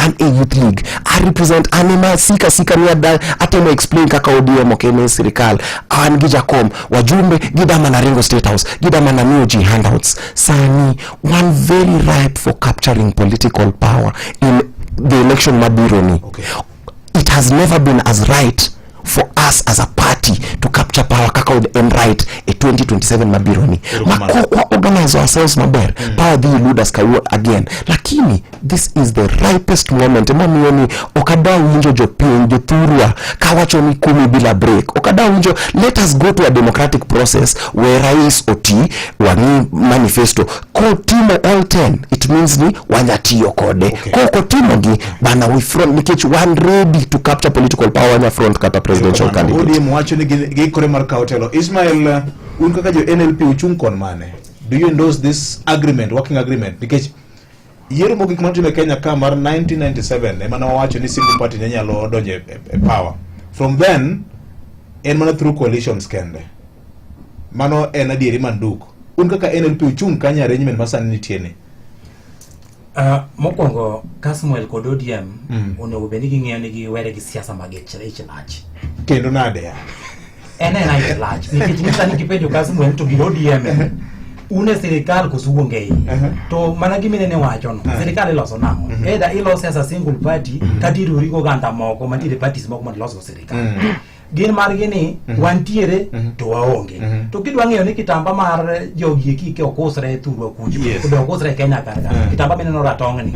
an a youth league. I represent anima sika niada atemo explain kaka ODM okene serikal. An gijakom wajumbe gidama na Ringo State House, gidama na Muji handouts. Sani one very ripe for capturing political power in the election mabironi. Okay. It has never been as right for us as a party to capture power kaka and right a 2027 mabironi. Makokwa organize ourselves maber. Power the leaders kayo again. Lakini this is the ripest moment. Mamioni okada winjo jopin jothurwa kawacho ni kumi bila break. Okada winjo, let us go to a democratic process where Rais Oti wani manifesto ko timo all 10. It means ni wanyatiyo kode. Okay. Ko timo gi bana we front nikech one ready to capture political power wanya front kata presidential candidate. ODM wacho ni gikore mar kaotelo. Ismail, kaka jo NLP uchung kon mane? Do you endorse this agreement, working agreement? Because yiero mogik manotime Kenya ka mar 1997 emana wacho ni single party nyalo donje power. From then en mana through coalitions kende. Mano en adieri manduk. Kaka NLP uchung kanya arrangement masani nitiene. Mokongo Kasmuel kod ODM onego beni ging'eyo ni giwere gi siasa magechre lach. Kendo nade ya? En lach. Nikech nisa ni kipenjo Kasmuel to gi ODM une serikal kosuonge to mana giminene wacho no serikal iloso namo either iloso as a single party katiru rigo ganda moko matire parties moko maloso serikal gin margi ni wantiere to waonge to kidwa ng'eyo ni kitamba mar jogi kike okosre thurwa kujo to okosre Kenya karga kitamba meneno ratongni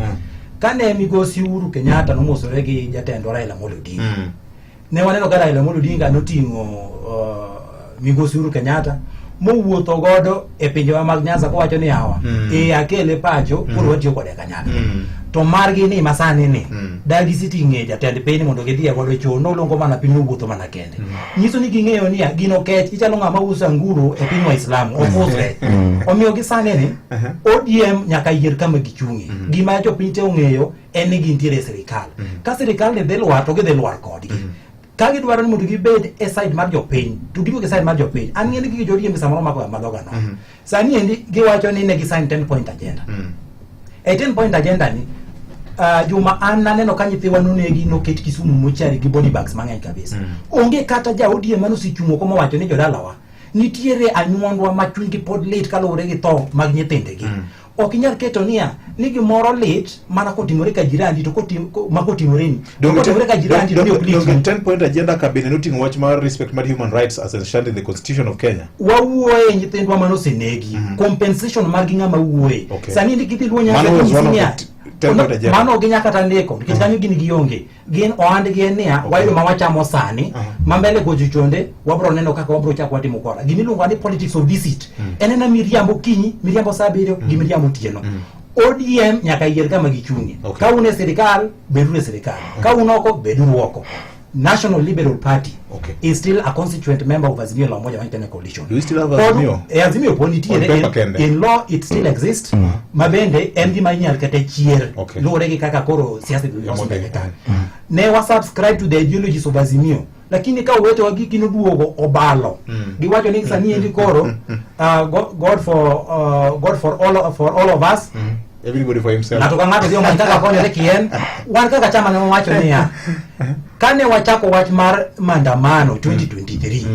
kane migosi Uhuru Kenyatta nomosore gi jatendo Raila Amolo Odinga ne waneno ka Raila Amolo Odinga noting'o migosi Uhuru Kenyatta mowuotho godo e pinjewa mag Nyanza kowacho ni hawa akele pacho puro watiyo kode kanyaka to margi ni masani ni dagi siti ng'e jatend piny mondo gidhiye godo chon nolongo mana piny wuotho mana kende nyiso ni ging'eyo ni gino kech ichalo ng'ama uso nguru e piny Waislamu ofusre omiyo gisani ni ODM nyaka yier kama gichung'e gima jopiny te ong'eyo en ni gintiere e serikal ka serikal ne dhi lwar to gidhi lwar kodgi kagi dwaro ni mondo gibed e side mar jopiny to giduogo e side mar jopiny an ng'eni gi joriemb samoro mako madhoga no sani endi giwacho ni ne gisign 10 point agenda e 10 point agenda ni Juma an naneno ka nyithiwa nonegi noket Kisumu mochari gi body bags mang'eny kabisa onge kata ja ODM manosichung'o komo wacho ni jodalawa nitiere anyuondwa ma chunygi pod lit kaluwore gi tho mag nyithindegi ok inyal keto niya ni gimoro lit mana kotimore ka jirani to makotimore ni kotimore ka jirani to ok lit. 10 point agenda kabine noting'o wach mar respect mar human rights as enshrined in the constitution of Kenya. Wawuoye nyithindwa manosenegi compensation mar gi ng'ama wuoye sani ndi gidhi luwo nyaka nyisinia mano ginya kata ndiko nikech kanyo gin gionge gin ohand gi enia wayudo ma wachamo sani mambele goju chonde wabro neno kaka wabro chako watimo kora gimiluongo ni politics of visit enena miriambo kinyi miriambo sabiro gi miriambo tieno ODM nyaka yier kama gichungi ka une serikal bedure serikal ka unoko beduru oko. National Liberal Party is still a constituent member of Azimio la Umoja Wananchi Coalition. Do you still have Azimio? Azimio in law it still exists. Mabende MD Manyal kete chier. Lore gi kaka koro siasa bilionga. Ne wa subscribe to the ideologies of Azimio. Lakini ka uwete wa giki nuduogo obalo. Giwacho ni sani endi koro God for all of us. Everybody for himself. Natuka ngato dio mantaka kone de kien. Wan kaka chama ne wacho niya. Kane wachako wach mar mandamano 2023.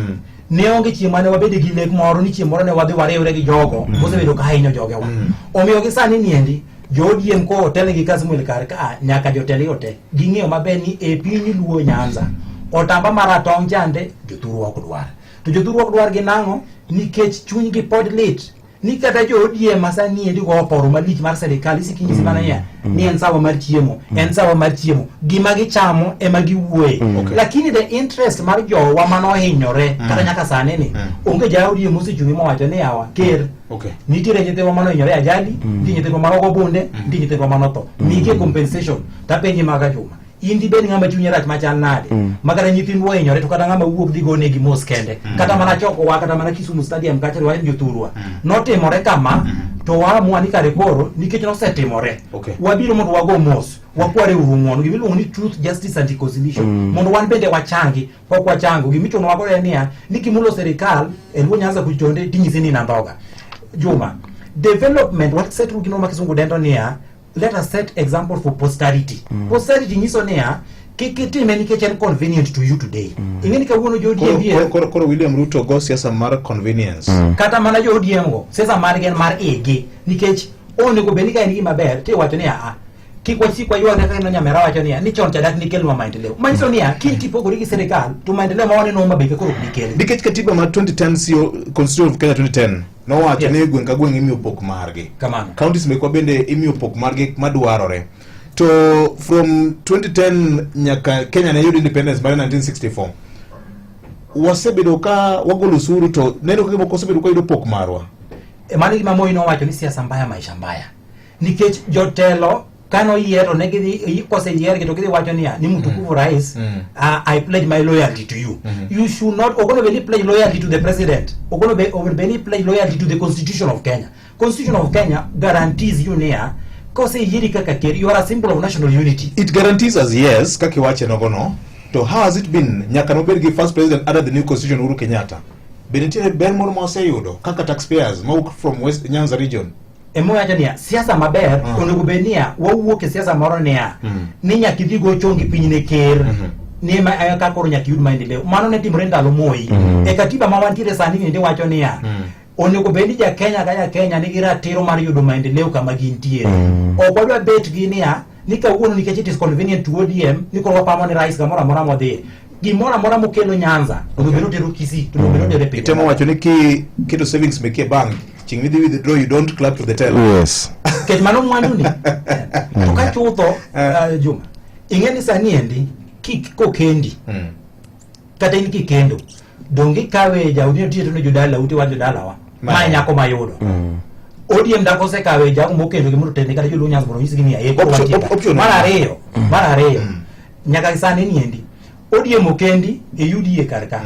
Ne onge chiemo ne wabede gi lek moro ni chiemo ne wadhi wariwre gi jogo. Mosebedo ka hinyo joge wa. Omiyo gi sani niendi jodiem ko hotel gi Kasmuel kar ka nyaka joteli ote. Ging'eyo maber ni e piny luo Nyanza. Otamba maratong chande jothuru ok dwar. To jothuru ok dwar gi nang'o nikech chuny gi pod lit. Ni kata jo ODM masani endi go oporo malich mar serikal isikinyi simana ya ni en sawa mar chiemo gima gichamo ema giwuoye lakini the interest mar jowa mano hinyore kata nyaka sane ni onge ja ODM mosichungi mowacho ni yawa ker nitiere nyithiwa mano hinyore ajali nitiere nyithiwa mano go bunde nitiere nyithiwa mano tho mige compensation tapenji maga Juma indi beni ng'ama chunye rach machal nade makata nyithindwa hinyore to kata ng'ama wuok dhi gone gi mos kende kata mana choko wa kata mana Kisumu stadium kachari wa jothurwa notimore kama to waamua ni kare koro nikech nosetimore wabiro mondo wago mos wakware urung'ono gimiluongo ni truth justice and reconciliation mondo wan bende wachangi pok wachango gimichono wago enia ni kimulo serikal luo Nyanza kuchonde tinyisi ni nandhoga Juma development what setru gino makisungu dendo niya let us set example for posterity. Posterity nyiso niya kikitime nikech en convenient to you today. Ingeni kawuono jo ODM koro William Ruto go siasa mar convenience. Kata mana jo ODM go siasa mar gen mar ege nikech onego benika en gima ber te wacho niya kikwachikwa yuane kaka nyamera wacho niya ni chon chadak nikelwa maendeleo. Manyiso niya kitipogori gi serikal to maendeleo ma waneno mabeke koro nikele. Nikech katiba ma 2010 sio Constitution of Kenya 2010 no wacho ni gweng ka gweng imiyo pok margi. Kamano. Counties mekwa bende imiyo pok margi madwarore. To from 2010 nyaka Kenya na yud independence by 1964 wasebedo ka wagolo usuru to neno kama kosebedo ka yudo pok marwa. Mani gima Moi nowacho ni siasa mbaya maisha mbaya nikech jotelo kano yiero ne gidhi kose yier to gidhi wacho niya ni mtukufu rais I pledge my loyalty to you. You should not ogono be pledge loyalty to the president, ogono be pledge loyalty to the constitution of Kenya. Constitution of Kenya guarantees you niya kose yieri kaka ker you are a symbol of national unity. It guarantees us yes kaki wache nogono. So how has it been nyaka no bergi first president under the new constitution Uhuru Kenyatta benitire ber moro moseyudo kaka taxpayers mawuok from West Nyanza region. Emo yacha niya siasa maber onego benia wawuok e siasa moro niya ni nyaka idhi go chongi piny ne ker ni ma ka koro nyaka yud maendeleo. Mano ne timore ndalo Moi. E katiba ma wantiere sani ni wacho niya onego bedi ja Kenya ga ja Kenya nigi ratiro mar yudo maendeleo kama gintie. Ok wadwa bet gi niya ni kawuono nikech it is convenient to ODM ni koro wapamo ni rais kamoro amora modhi gimoro amora mokelo Nyanza onego tero Kisii to onego tere piny. Itemo wacho ni keto savings mekie bank ching midhi withdraw you don't clap to the tail. Yes. Ket mano mwandu ni to ka chutho Juma ingeni sani endi kokendi kata in kikendo dongi kawe jaudi tiyo to jodala uti wa jodala wa ma nyako mayudo ODM da kose kawe jago mokendo gi muro tende kata jolu Nyanza bro nyisi ni aye mar ariyo nyaka sani ni endi ODM okendi e UDA karka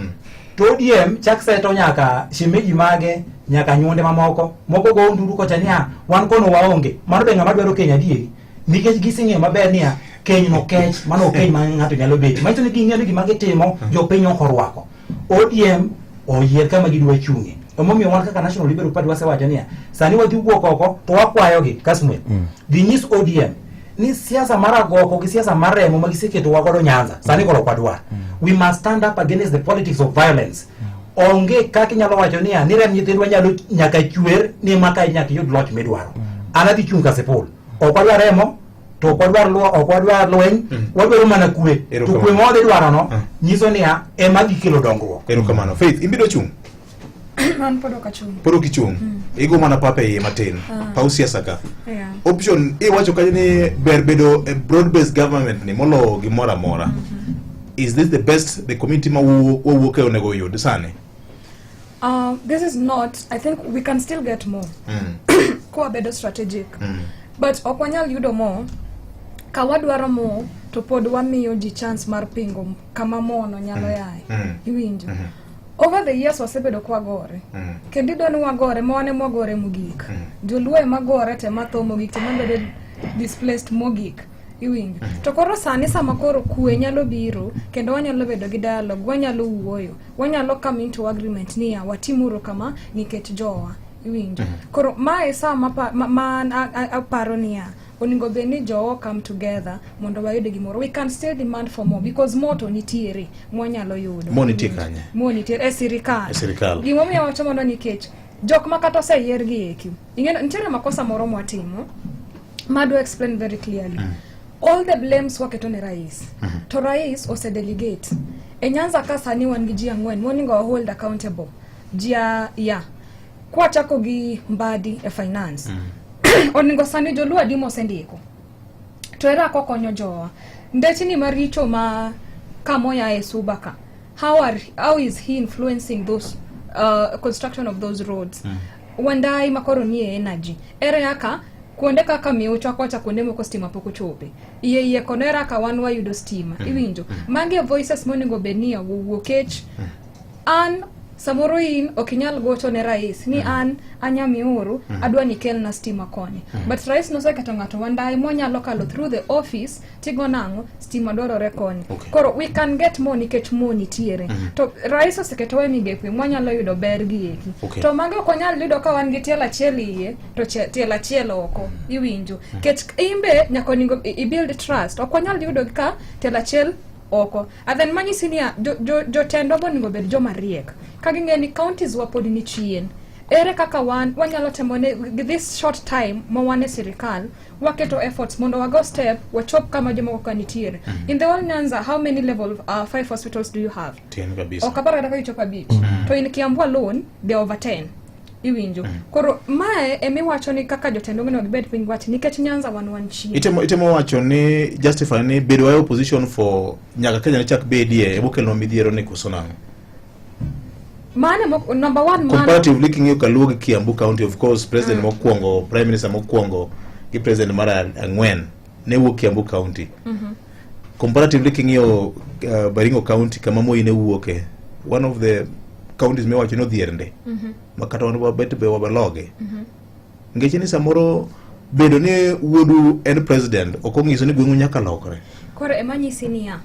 to ODM chak seto nyaka shimeji mage nyaka nyonde mamoko moko go nduru ko chania wan kono waonge mano be ngama dwaro Kenya diegi nikech gisinge maber niya Kenya no kech mano Kenya ma ngato nyalo bet maito ni ging'eyo gima gitimo jo piny okorwako ODM oyier kama gidwa chunge omomiyo wan kaka National Liberal Party wasewacho niya sani wadhi wuok oko to wakwayo gi Kasmuel dhi nyis ODM ni siasa mar agoko gi siasa mar remo ma giseketo wagodo Nyanza sani koro kwadwar. We must stand up against the politics of violence. Onge kaka nyalo wacho niya ni rem nyithindwa nyalo nyaka chwer ni maka nyaka yud loch midwaro. Anadhi chung ka sepol okwadwar remo to okwadwar lweny wadwaro mana kwe to kwe modhi dwaro no nyiso niya ema gikelo dongruok. Erokamano. Faith imbido chung man podo ka chung podo kichung igo mana pape ye matin pau siasa ka option wacho ka ni ber bedo a broad based government ni molo gi mora mora. Is this the best the community ma wuok e onego yud sani? This is not. I think we can still get more. Kwa bedo strategic. But okwanyal yudo more. Ka wadwaro more to pod wamiyo ji chance mar pingo kama mono nyalo yae. Iwinjo. Over the years wasebedo kwa gore. Kendi doni wagore mwane mwagore mugik. Joluo magore te matho mugik te mbedo displaced mugik. Iwinjo. To koro sani sama koro kwe nyalo biro kendo wanyalo bedo gi dialogue, wanyalo wuoyo, wanyalo come into agreement niya watimuro kama nikech jowa. Iwinjo. Koro mae sama aparo niya oningo beni jowo come together mondo wayude gimoro. We can still demand for more because more to nitiere mwanyalo yudo. Money kanye. Money tiere sirikal. Gimomiyo wacho mondo nikech jok makata oseyier gi eki. Ingeno nitiere makosa moro mwatimo. Mado explain very clearly. All the blames waketo ne rais. To rais ose delegate. E Nyanza ka sani wan gi ji ang'wen moningo hold accountable. Ya. Kwa chako gi Mbadi e finance. Oningo sani joluo adimo sendiko. To era kokonyo jowa. Ndechi ni maricho ma kamoya e subaka. How is he influencing those construction of those roads? Wandai makoro ni energy. Ere yaka kuonde kaka miucho kwacha kuonde moko stima poko chope. Iye konera ka wanwa yudo stima. Iwinjo. Mange voices moningo benia wuokech an samoro in okinyal gocho ne rais ni an anyamiuru adwa ni kel na stima koni but rais no seketo ngato wandai mo nyalo kalo through the office tigo nango stima dwarore koni koro we can get more nikech mo nitiere to rais oseketo we migepe mo nyalo yudo ber gi eki to mago konyal yudo ka wan gi tiel achiel iye to tiel achiel oko iwinjo kech imbe nyako ningo I build trust okonyal yudo ka tiel achiel oko and then manyisinia jo tendo boningo bed joma riek kaging'e ni counties wapod ni chien ere kaka wanyalo temone this short time mo wane sirikal waketo efforts mondo wago step wachop kama jomoko kanitiere in the whole Nyanza how many level 5 hospitals do you have 10 kabisa okapara kaka ichopa beach to in Kiambu alone there are over 10 iwinjo koro mae emiwacho ni kaka jotendo ng'eno gibed piny wach nikech Nyanza wan chien itemo wacho ni justify ni bedo wa opposition for nyaka Kenya chak bedie ebokelo midhiero ni kusonang mane number 1 man comparatively kinyo kaluogi Kiambu County of course president mokwongo prime minister mokwongo gi president mara angwen ne wuok Kiambu County comparatively kinyo Baringo County kama mo ine wuoke one of the counties me wacho no dhiernde makata wan bet be wabaloge ngeche ni samoro bedo ni wuodu en president okongiso ni gwengu nyaka lokre koro emanyisi niya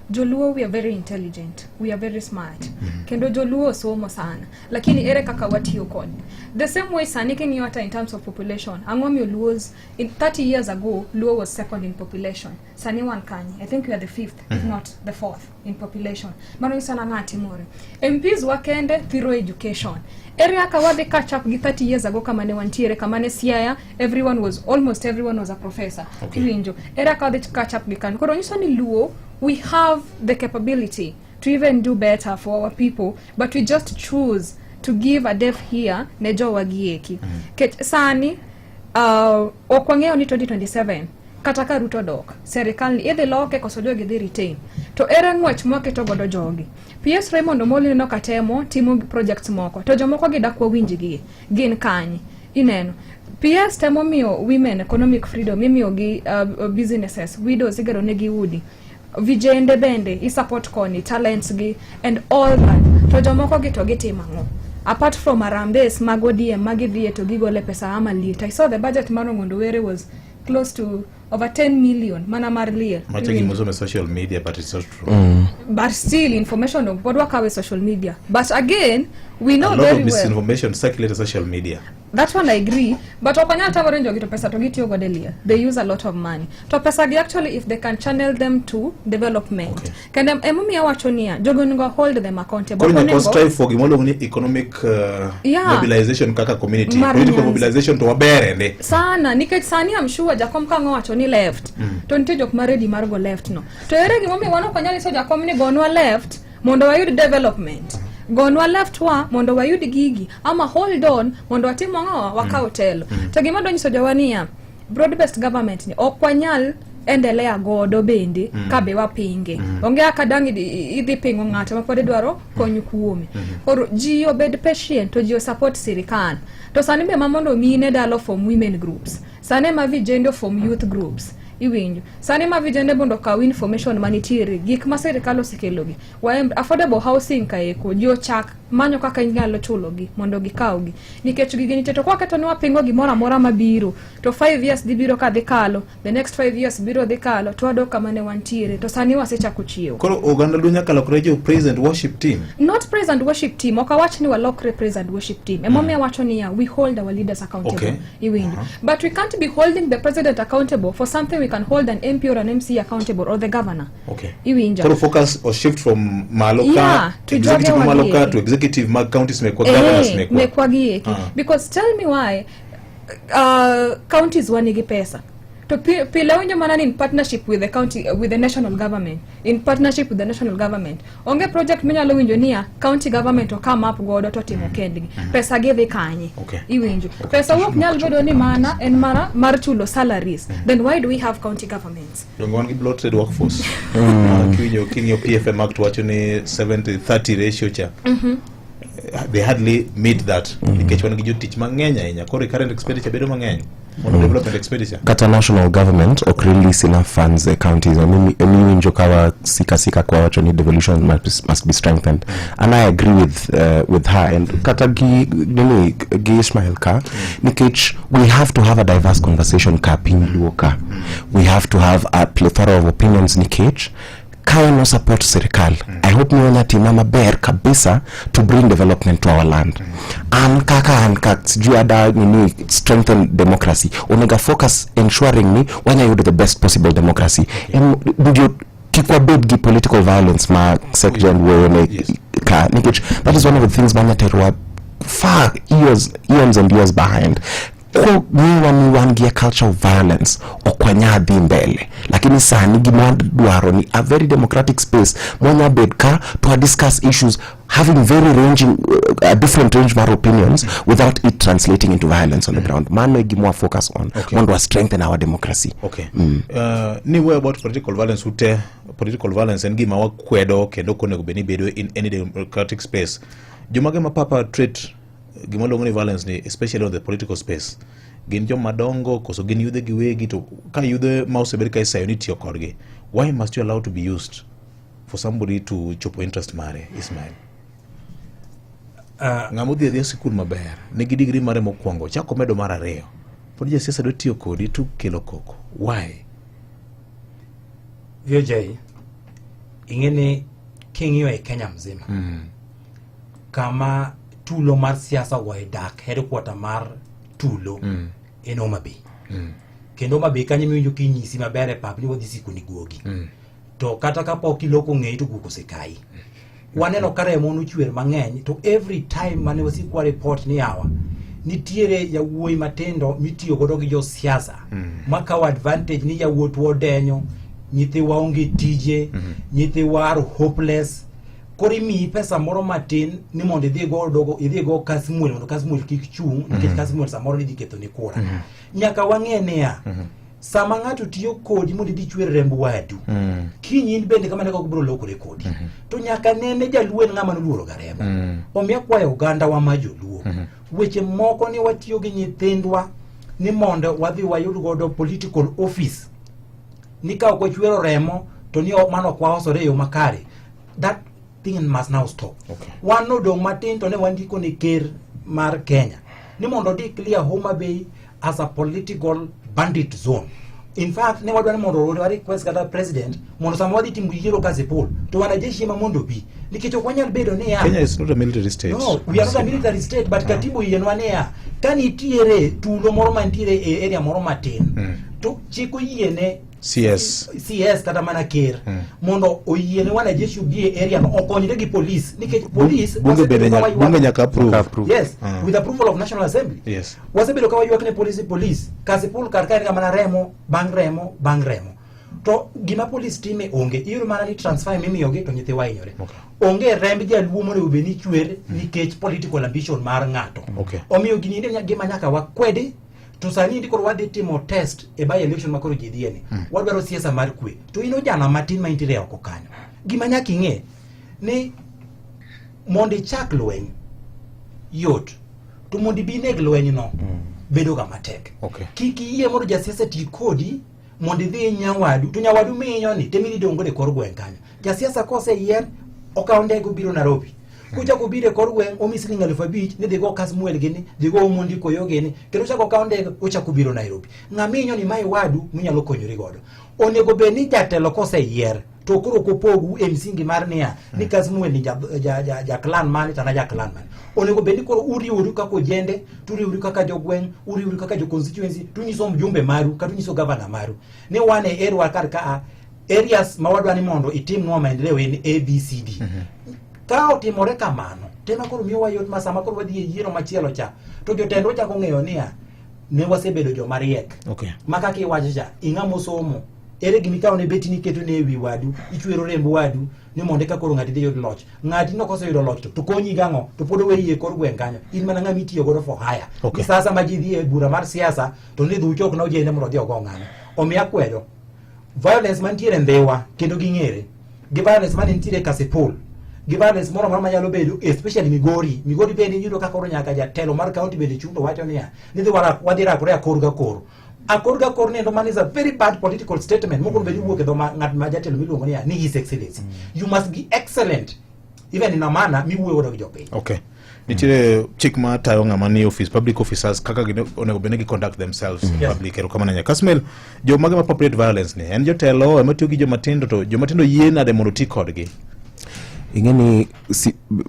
Joluo we are very intelligent, we are very smart. Kendo Joluo somo sana. Lakini ere kaka watiyo kod. The same way sani kinyo hata in terms of population. Angomyo Luos, in 30 years ago, Luo was second in population. Sani wan kanyi. I think we are the 5th, if not the 4th in population. Mano isana ngati more. MPs wakende through education. Ere aka wade catch up 30 years ago kamane wantiere, kamane Siaya, almost everyone was a professor. Iwinjo. Ere aka wade catch up gikan. Koro nyiso ni Luo, we have the capability to even do better for our people, but we just choose to give a deaf ear nejo wagieki. Sani okwangeo ni 2027 kataka Ruto dok serikal ni edhe loke kosojo gidhi retain to ere ngwech mwake to godo jogi PS Raymond Omoli no katemo timo projects moko to jomoko gidakwa winjigi gin kanyi ineno PS temo miyo women economic freedom imiyo gi businesses widows igero negi udi vijende bende I support koni talents gi and all that to jomoko gi to gitimango apart from Arambes magodie magidhie to gigole pesa ama lit. I saw the budget marongondo where was close to over 10 million mana mar liel matagi mosome social media but it's not true but still information of what work social media but again we know a lot very of misinformation well circulates social media that one I agree but opanya tawore njogi to pesa to gitiyo godelia they use a lot of money to pesa gi actually if they can channel them to development can them emumi awachonia jogo ngo hold them accountable ko strive for gimolo ni economic mobilization kaka community political mobilization to wabere ende sana nikech sani am sure jakom kango wacho ni left to ntie jok maredi margo left no to ere gimomi wano kanyali so jakom ni gonwa left mondo wayud development gonwa left wa mondo wayud gigi ama hold on mondo watimo ngowa wakao telo to gima donyiso jawania broad based government ni okwanyal endelea godo bende kabe wapinge onge akadangi idhi pingo ng'ato mapode dwaro konyu kuome or ji obed patient to ji support sirikal to sani be mamondo mine dalo from women groups sani ma vijendo from youth groups iwinjo sani ma vijende bondo ka information manitiere gik ma sirikal osekelogi affordable housing kaeko jo chak manyo kaka inyalo chulogi mondo gikawgi nikech gigi niteto kwa keto ni wapingo gimora mora mabiro to 5 years dibiro ka dhikalo the next 5 years biro dhikalo to ado kama ne wantiere to sani wasechako chiewo koro oganda dunya kala krejo praise and worship team not praise and worship team okawach ni walokre praise and worship team emomi wacho ni we hold our leaders accountable iwinjo but we can't be holding the president accountable for something we can hold an MP or an MC accountable or the governor iwinjo koro focus or shift from maloka to executive maloka to executive counties mekwa governors mekwa gieki because tell me why counties wanigi pesa to pila unyo manani in partnership with the county with the national government in partnership with the national government onge project menyalo winjo niya county government to come up godo to timo kendgi pesa gidhi kanye iwinjo pesa wok nyal bedo ni mana en mar chulo salaries then why do we have county governments dongo wan gi bloated workforce kinyo PFM act wacho ni 70-30 ratio cha they hardly meet that nikech wan gi jotich mang'eny ahinya koro current expenditure bedo mang'eny on development expenditure. Kata national government ok release enough funds counties mimi njokawa sika kwa wacho ni devolution must be strengthened and I agree with her and kata gi Ishmael ka nikech we have to have a diverse conversation ka piny luoka we have to have a plethora of opinions nikech kawa no support serikal. I hope niona tima maber kabisa to bring development to our land. Kaka sijui ada nini strengthen democracy. Onega focus ensuring ni wanya yudo the best possible democracy. Ndio kikwa big political violence ma section where that is one of the things manyaterwa far eons and years behind. Ni wangia culture of violence okwanya dhi mbele lakini sani gimwadwaro ni a very democratic space mwanya bedka to discuss issues having very ranging a different range of opinions without it translating into violence on the ground. Man gimwa focus on want to strengthen our democracy. Ni way about political violence and gima wakwedo kendo kone kubeni bedo in any democratic space. Jumage mapapa treat gimolo ngoni violence ni especially on the political space gin jom madongo koso gin yudhe giwegi to ka yudhe mouse ber ka unity okorgi why must you allow to be used for somebody to chopo interest mare Ismail ngamudhi dhia sikul maber nigi degree mare mokwongo chako medo mar ariyo pod jasiasa do tiyo kodi to kelo koko why VJ ingene kingyo e Kenya mzima kama tulo mar siasa wa dak headquarter mar tulo en Homa Bay kendo Homa Bay kanyo miwinjo kinyisi maber e pap ni wadhi sikuni guogi to kata kapok iloko ng'eyi to guko sekai waneno kare monu chwer mang'eny to every time mane wasikwa report ni yawa nitiere yawuoyi matendo mitiyo godo gi jo siasa makawa advantage ni yawuot wodenyo nyithi waonge tije nyithi war hopeless kori mi pesa moro matin ni mondo idhi go Kasmuel mondo Kasmuel kik chung nikech Kasmuel samoro idhi ketho ni kura nyaka wang'e niya sama ng'ato tiyo kodi mondo idhi chwer remb wadu kinyi bende kama nego biro lokore kodi to nyaka nene jaluen ng'ama noluoro garemo omiya kwayo oganda wa majoluo weche moko ni watiyo gi nyithindwa ni mondo wadhi wayud godo political office ni ka ok chwero remo to ni mano kwa osore yo makare that thing must now stop. One no dong matin to ne wandiko ni ker mar Kenya ni mondo declare Homa Bay as a political bandit zone. In fact ne wadwa ni mondo request kata president mondo sama wadhi timo yiero Kasipul to wanajeshi ma mondo bi nikech okwanyal bedo ni ya Kenya is not a military state. No, we are not a military state but katibu yenwa ne ya kanitiere tulo moro mantiere e area moro matin to chiko yiene CS kata mana ker mondo oyiene wanajeshi bi area no okonyre gi police nikech police bunge nyaka approve. Yes, with approval of National Assembly. Yes. Wasebedo ka wayuak ne police Kasipul karka kama na remo bang remo to gima police time onge iro mana ni transfer mimiyogi to nyithi wainyore onge remb jaluo mondo obeni chwer nikech political ambition mar ng'ato omiyo gini ndi gima nyaka wakwedi to sani ndiko wadhi timo test e by election makoro jidhieni wadwaro siasa mar kwe to ino jana matin ma intire oko kanyo gima nyaka ing'e ni mondi chak lweny yot to mondi bineg lweny no bedo ga matek kiki yie mondo jasiasa ti kodi mondi dhi nyawadu to nyawadu minyo ni temiri dongo de kor gwen kanyo jasiasa kose yen okaonde go biro Nairobi kuja kubire kor gwen omisling 5,000 ni dhigo Kasmuel gini dhigo Mondi Koyo gini kendo chako kaonde ucha kubiro Nairobi ng'aminyo ni mai wadu munyalo konyori godo onego be ni jatelo kose yier to koro kopogu e msingi mar niya ni Kasmuel ni ja clan mane tana ja clan mane onego be ni koro uriuru kako jende turiuru kaka jogwen uriuru kaka jo constituency tunyiso mjumbe maru katunyiso governor maru ni wane erwa karka areas mawadwa ni mondo itim nwa maendeleo en ABCD ka otimore kamano tema koro miyo wayot masama koro wadhi yiero machielo cha to jotendwa chako ng'eyo niya ne wasebedo joma riek maka kiwacho cha ing'amo somo ere gimi kawo ne beti ni keto ne wi wadu ichwero rembo wadu ni monde ka koro ng'ati dhi yud loch ng'ati no kose yudo loch to konyi gang'o to pod we yie kor gwen kanyo in mana ng'ami tiyo godo for hire sasa ma ji dhi e bura mar siasa to ni dhu chok na ojende mondo dhi ogo ng'ano omiya kwedo violence mantiere ndhewa kendo ging'ere gi violence mantiere Kasipul gi violence moro moro manyalo bedo especially Migori bende yudo kaka oro nyaka jatelo mar county bende chungo wacho niya nidhi wadhi rakore akor ga kor nendo man is a very bad political statement moko bende wuok e dho ng'at ma jatelo miluongo niya ni his excellency you must be excellent even in a manner miwuoyo gi jopiny. Okay. Nichire chik ma tayo ng'ama ni office public officers kaka onego bene gi conduct themselves public ero kama nanya Kasmel jo mage ma appropriate violence ni en jotelo ema tiyo gi jomatindo to jomatindo yie nade mondo ti kodgi ingeni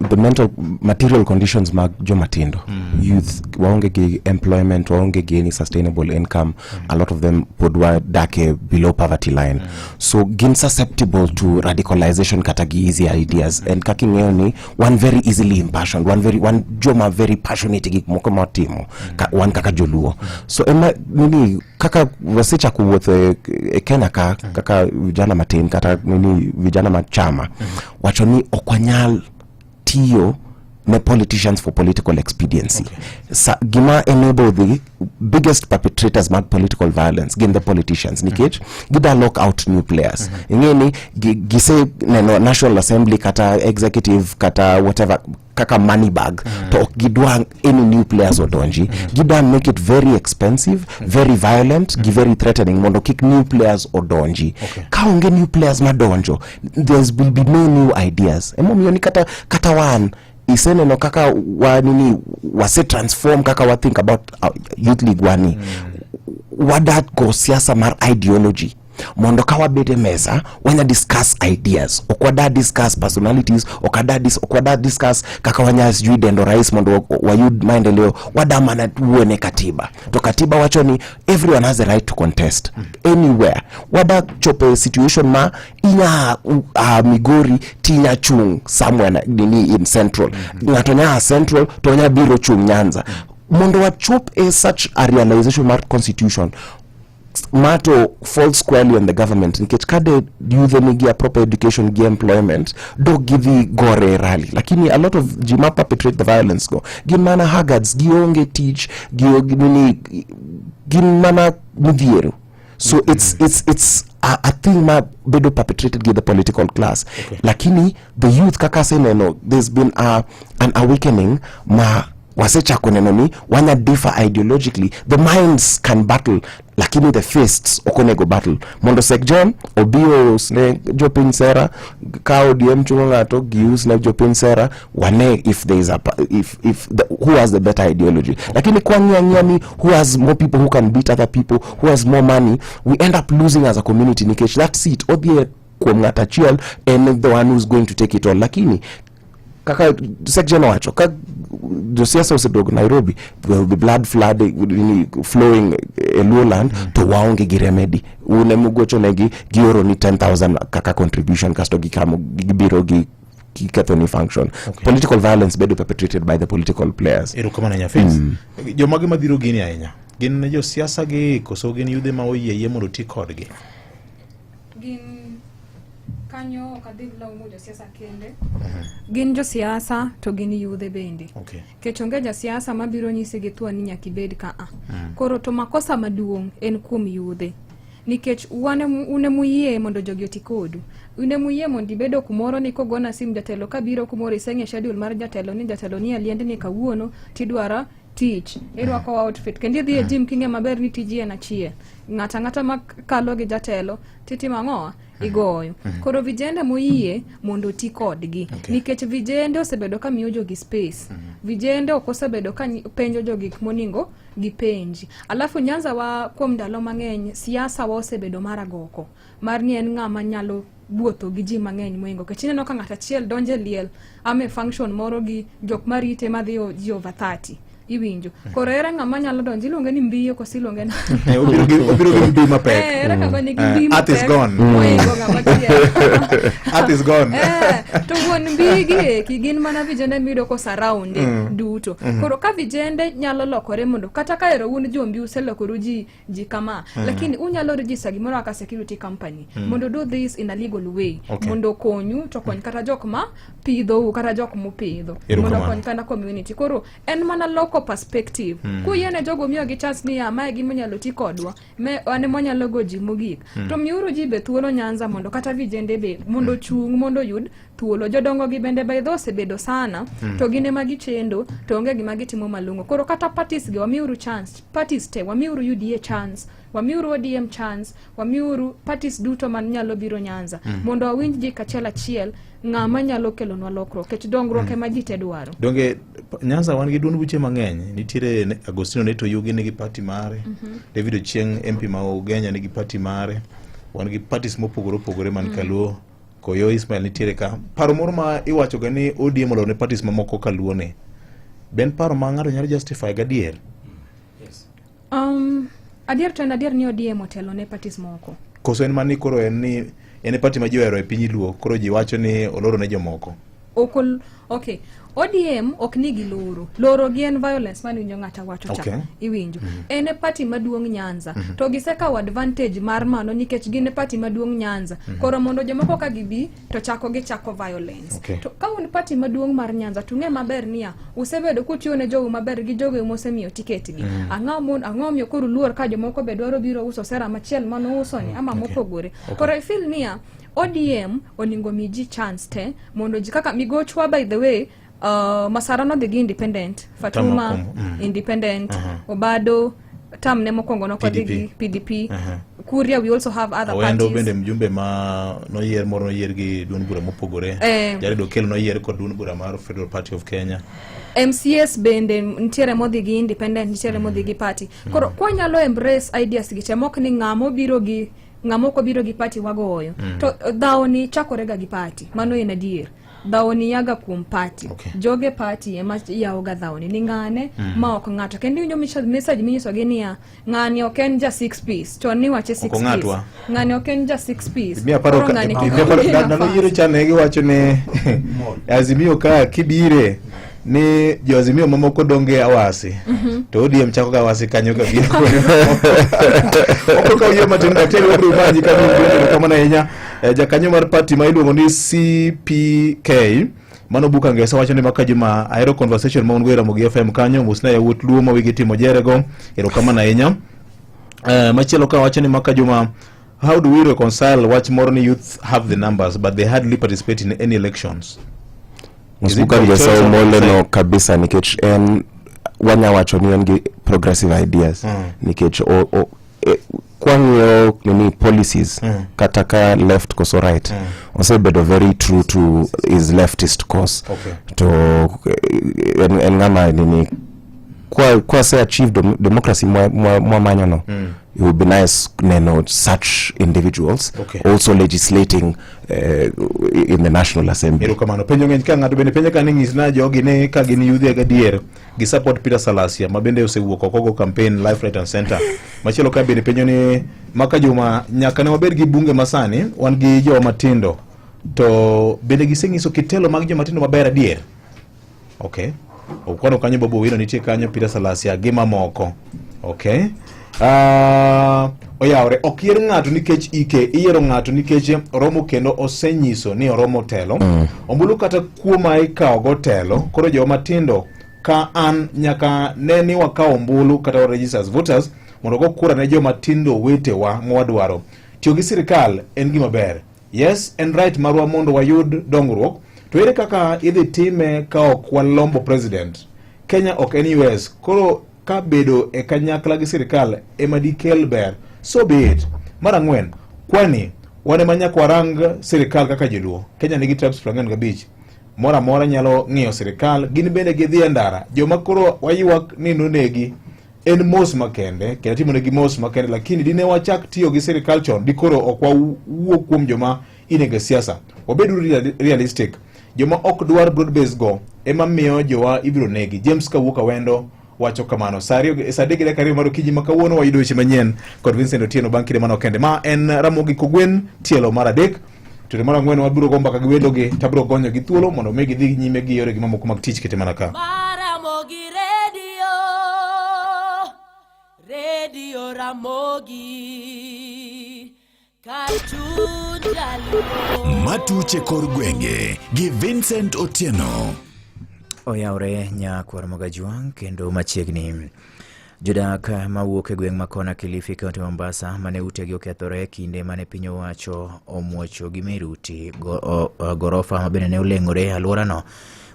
the mental material conditions mag jomatindo youth waonge gi employment waonge gi any sustainable income a lot of them podwa dake below poverty line so gin susceptible to radicalization kata gi easy ideas and kakingeo ni one very easily impassioned one joma very passionate gi moko matimo one kaka joluo so ema nini kaka wasicha kuwuotho e Kenya kaka vijana matin kata nini vijana machama wacho ni okwanyal tiyo ne politicians for political expediency. Gima enable the biggest perpetrators mag political violence gin the politicians nikech gida lock out new players ingeni gise neno National Assembly kata executive kata whatever kaka money bag to gidwa any new players odonji gida make it very expensive very violent very threatening mondo kick new players odonji kaonge new players madonjo there will be no new ideas emomioni kata one isene no kaka wanini wase transform kaka wa think about youth league wani wadat go siasa mar ideology mondo kawa bede mesa wanya discuss ideas okwada discuss personalities okwada discuss kaka wanya sijui dendo rais mondo wayud maendeleo wadamana uone katiba to katiba wacho ni everyone has the right to contest anywhere wada chope situation ma inya Migori tinya chung somewhere nini in central ngatonya central to nya biro chung Nyanza mondo wa chop such a realization mar constitution mato falls squarely on the government nikech kade youth nigi proper education gi employment do give gore rally lakini a lot of jima perpetrate the violence go gimana haggards gionge teach gini gimana mudhiero so it's a thing ma bedo perpetrated by the political class lakini the youth kaka seneno there's been an awakening ma wasecha konenoni wana differ ideologically the minds can battle lakini the fists okonego battle mondo sekjon obio sne jopin sera ka ODM chunga to gius na jopin sera wane if there is who has the better ideology lakini kwa nyanyani who has more people who can beat other people who has more money we end up losing as a community nikech that seat obie kwa ngatachiel and the one who's going to take it all lakini kaka section wacho ka siasa usedogo Nairobi the blood flood flowing Lowland to waonge gi remedy une mugocho negi gioro ni 10,000 kaka contribution kasto gikamo gibiro gi kikathoni function political violence bedo perpetrated by the political players kama na nyafis jomage madhiro gini ahinya gin jo siasa gi koso gin yude ma oyeye mondo ti kodgi gin kanyo kadhila umoja siasa kende gin jo siasa to gin yudhe bende kechonge ja siasa mabiro nyisi gi thuani nyakibed ka koro to makosa maduong' en kuom yudhe nikech une muyie mondo jogi oti kodu une muyie mondo ibedo kumoro ni kogona sim jatelo kabiro kumoro iseng'e schedule mar jatelo ni aliende ni kawuono tidwara teach irwako outfit kendi dhi e gym kinge maber ni tiji en achiel ng'ata makalo gi jatelo titi mang'oa igoyo koro vijende moyie mondo ti kodgi nikech vijende osebedo ka miyo jogi space vijende ok osebedo ka penjo jogi moningo gipenji alafu Nyanza wa kuom ndalo mang'eny siasa wa osebedo maragoko mar ni en ng'ama nyalo buotho gi ji mang'eny moingo kachineno ka ng'ata chiel donje liel ame function moro gi jok marite madhi ji over 30 iwinjo koro era ng'ama nyalo donji luonge ni mbiyo ko silonge na obiro gi mbi mapek era ka goni gi mbi art is gone moingo ng'ama chiel art is gone to won mbigi kigin mana vijende mido ko surround duto koro ka vijende nyalo lokore mondo kata ka ero un jombi uselokoru ji kama lakini unyalo register gimoro aka security company mondo do this in a legal way mondo konyu to kony kata jok ma pidho kata jok mo pidho mondo kony kana community koro en mana loko iloko perspective kuyiene jogo miyo gi chance ni mae gima nyalo ti kodwa ane monyalo goji mogik to miuru ji be thuolo Nyanza mondo kata vijende be mondo chung mondo yud thuolo jodongo gi bende by those bedo sana to gine magi chendo to onge gima gitimo malungo koro kata parties gi wamiuru chance parties te wamiuru UDA chance wamiuru ODM chance wamiuru parties duto man nyalo biro Nyanza mondo awinj ji kachiel achiel ng'ama nyalo kelonwa lokruok kech dongruok ema ji te dwaro. Donge Nyanza wan gi duond buche mang'eny, nitiere Agostino Neto Yugi nigi party mare, David Ochieng MP ma Ugenya nigi party mare, wan gi parties mopogore man Kaluo, Koyo Ismail nitiere ka. Paro moro ma iwacho ga ni ODM olone parties mamoko Kaluo ne. Ben paro ma ng'ato nyalo justify gadier? Yes. Adier to en adier ni ODM otelo ne parties moko. Koso en mani koro en party ma ji ohero e piny Luo, koro ji wacho ni oloro ne jomoko. Okay. ODM ok nigi loro gi en violence mani winjo ng'ata wacho cha iwinjo ene party maduong' Nyanza to gisekawo advantage mar mano nikech gine party maduong' Nyanza koro mondo jomoko ka gibi to gichako violence to ka un party maduong' mar Nyanza to ng'e maber niya usebedo kutiyo ne jogo maber gi jogo mosemiyo ticket gi ang'o miyo koro luor ka jomoko be dwaro biro uso sera machiel mano uso ni ama mopogore koro I feel niya ODM oningo miji chance te mondo ji kaka migochwa by the way Masarano digi independent, Fatuma independent, Obado tam ne mokongo no digi PDP. Kuria we also have other parties. Awendo bende mjumbe ma no yer moro no yer gi duond bura mopogore. Jare do kel no yer kod duond bura mar Federal Party of Kenya. MCS bende ntiere modhi gi independent, ntiere modhi gi party. Koro kwa nyalo embrace ideas gi temok ni ng'amo ko biro gi party wagoyo. To daoni chakorega gi party. Mano ina dier. Daoni yaga kum party joge party ema yaoga daoni ni ngane ma ok ngato kendi winjo message minyiso gi niya ngani ok en ja 6 piece to ni wache 6 piece ngani ok en ja 6 piece mi aparo na yiro chane gi wacho ne Azimio ka kibire ni jo Azimio mamoko donge awasi to ODM chako ga awasi kanyo ga biro oko ka yo matin tele obro manyi kama na yenya jakanyo mar party ma iluongo ni CPK mano buka ngesa wacho ni makajuma aero conversation ma ungo Ramogi FM kanyo musna ya wut luo ma wigi timo jerego ero kama na yenya machielo ka wacho ni makajuma how do we reconcile watch more youth have the numbers but they hardly participate in any elections. Musbuka ngesa mole no kabisa nikech en wanya wacho ni ngi progressive ideas nikech kwanyo nini policies kataka left koso right osebedo very true to his leftist cause to en ngama nini kwa say achieve democracy mwa manyono it would be nice neno such individuals also legislating in the National Assembly. Ero kamano penjo ng'eny ka ng'ato bende penjo ka ning'is na jogi ne ka gin yudhi gadier gi support Peter Salasia mabende osewuok oko campaign life right and center machielo ka bende penjo ni maka juma nyaka ne wabed gi bunge masani wan gi jo matindo to bende giseng'iso kitelo mag jo matindo maber adier okwano kanyo Bobo Wino nitie kanyo Peter Salasia gi mamoko oyawre okier ng'ato nikech iyiero ng'ato nikech oromo kendo osenyiso ni oromo telo ombulu kata kuoma ikawo go telo koro jo matindo ka an nyaka ne ni wakawo ombulu kata register as voters mondo go kura ne jo matindo wetewa mwadwaro tiyo gi sirikal en gima ber yes and right marwa mondo wayud dongruok to ere kaka idhi time ka ok walombo president Kenya ok en US koro ka bedo e kanyakla gi sirikal ema dikel ber so be it marangwen kwani wane manyaka warang sirikal kaka joluo Kenya nigi tribes 45 mora nyalo ng'iyo sirikal gin bende gidhi ndara joma koro waywak ni nonegi en mos makende kendo timonegi mos makende lakini dine wachak tiyo gi sirikal chon dikoro ok wawuok kuom joma inege siasa wabedu realistic joma ok dwar broad base go ema miyo jowa ibiro negi James Kawuka wendo wacho kamano sadege da kariyo maro kiji makawuono wayudo weche manyien kod Vincent Otieno bang' kinde mano kende ma en Ramogi Kogwen tielo mar adek to mara ngwen wabiro gomba ka giwendo gi tabro gonyo gi thuolo mondo megi dhi nyime gi yore gi mamoko mag tich kete mana ka Ramogi Radio Ramogi Matuche kor gwenge gi Vincent Otieno. Oyaure nyakwar Mogajwang kendo machiegni. Jodak mawuok e gweng' makona Kilifi kaunti Mombasa mane utegi okethore kinde mane piny owacho omuocho gi miruti gorofa mabende ne oleng'ore alworano.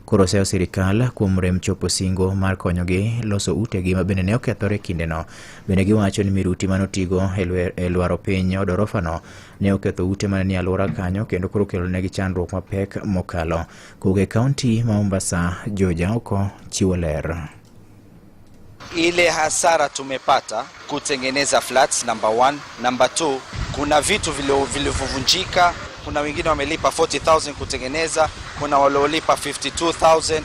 Koro oseo sirikal kuom rem chopo singo mar konyogi loso utegi mabende ne okethore kindeno. Bende giwacho ni miruti manotigo e lwaro piny odorofano ne oketho ute mane ni alwora kanyo kendo koro kelonegi chandruok mapek mokalo. Kuge kaunti ma Mombasa, Joja Oko chiwo ler. Ile hasara tumepata kutengeneza flats number 1, number 2, kuna vitu vilivyovunjika, kuna wengine wamelipa 40,000 kutengeneza, kuna waliolipa 52,000,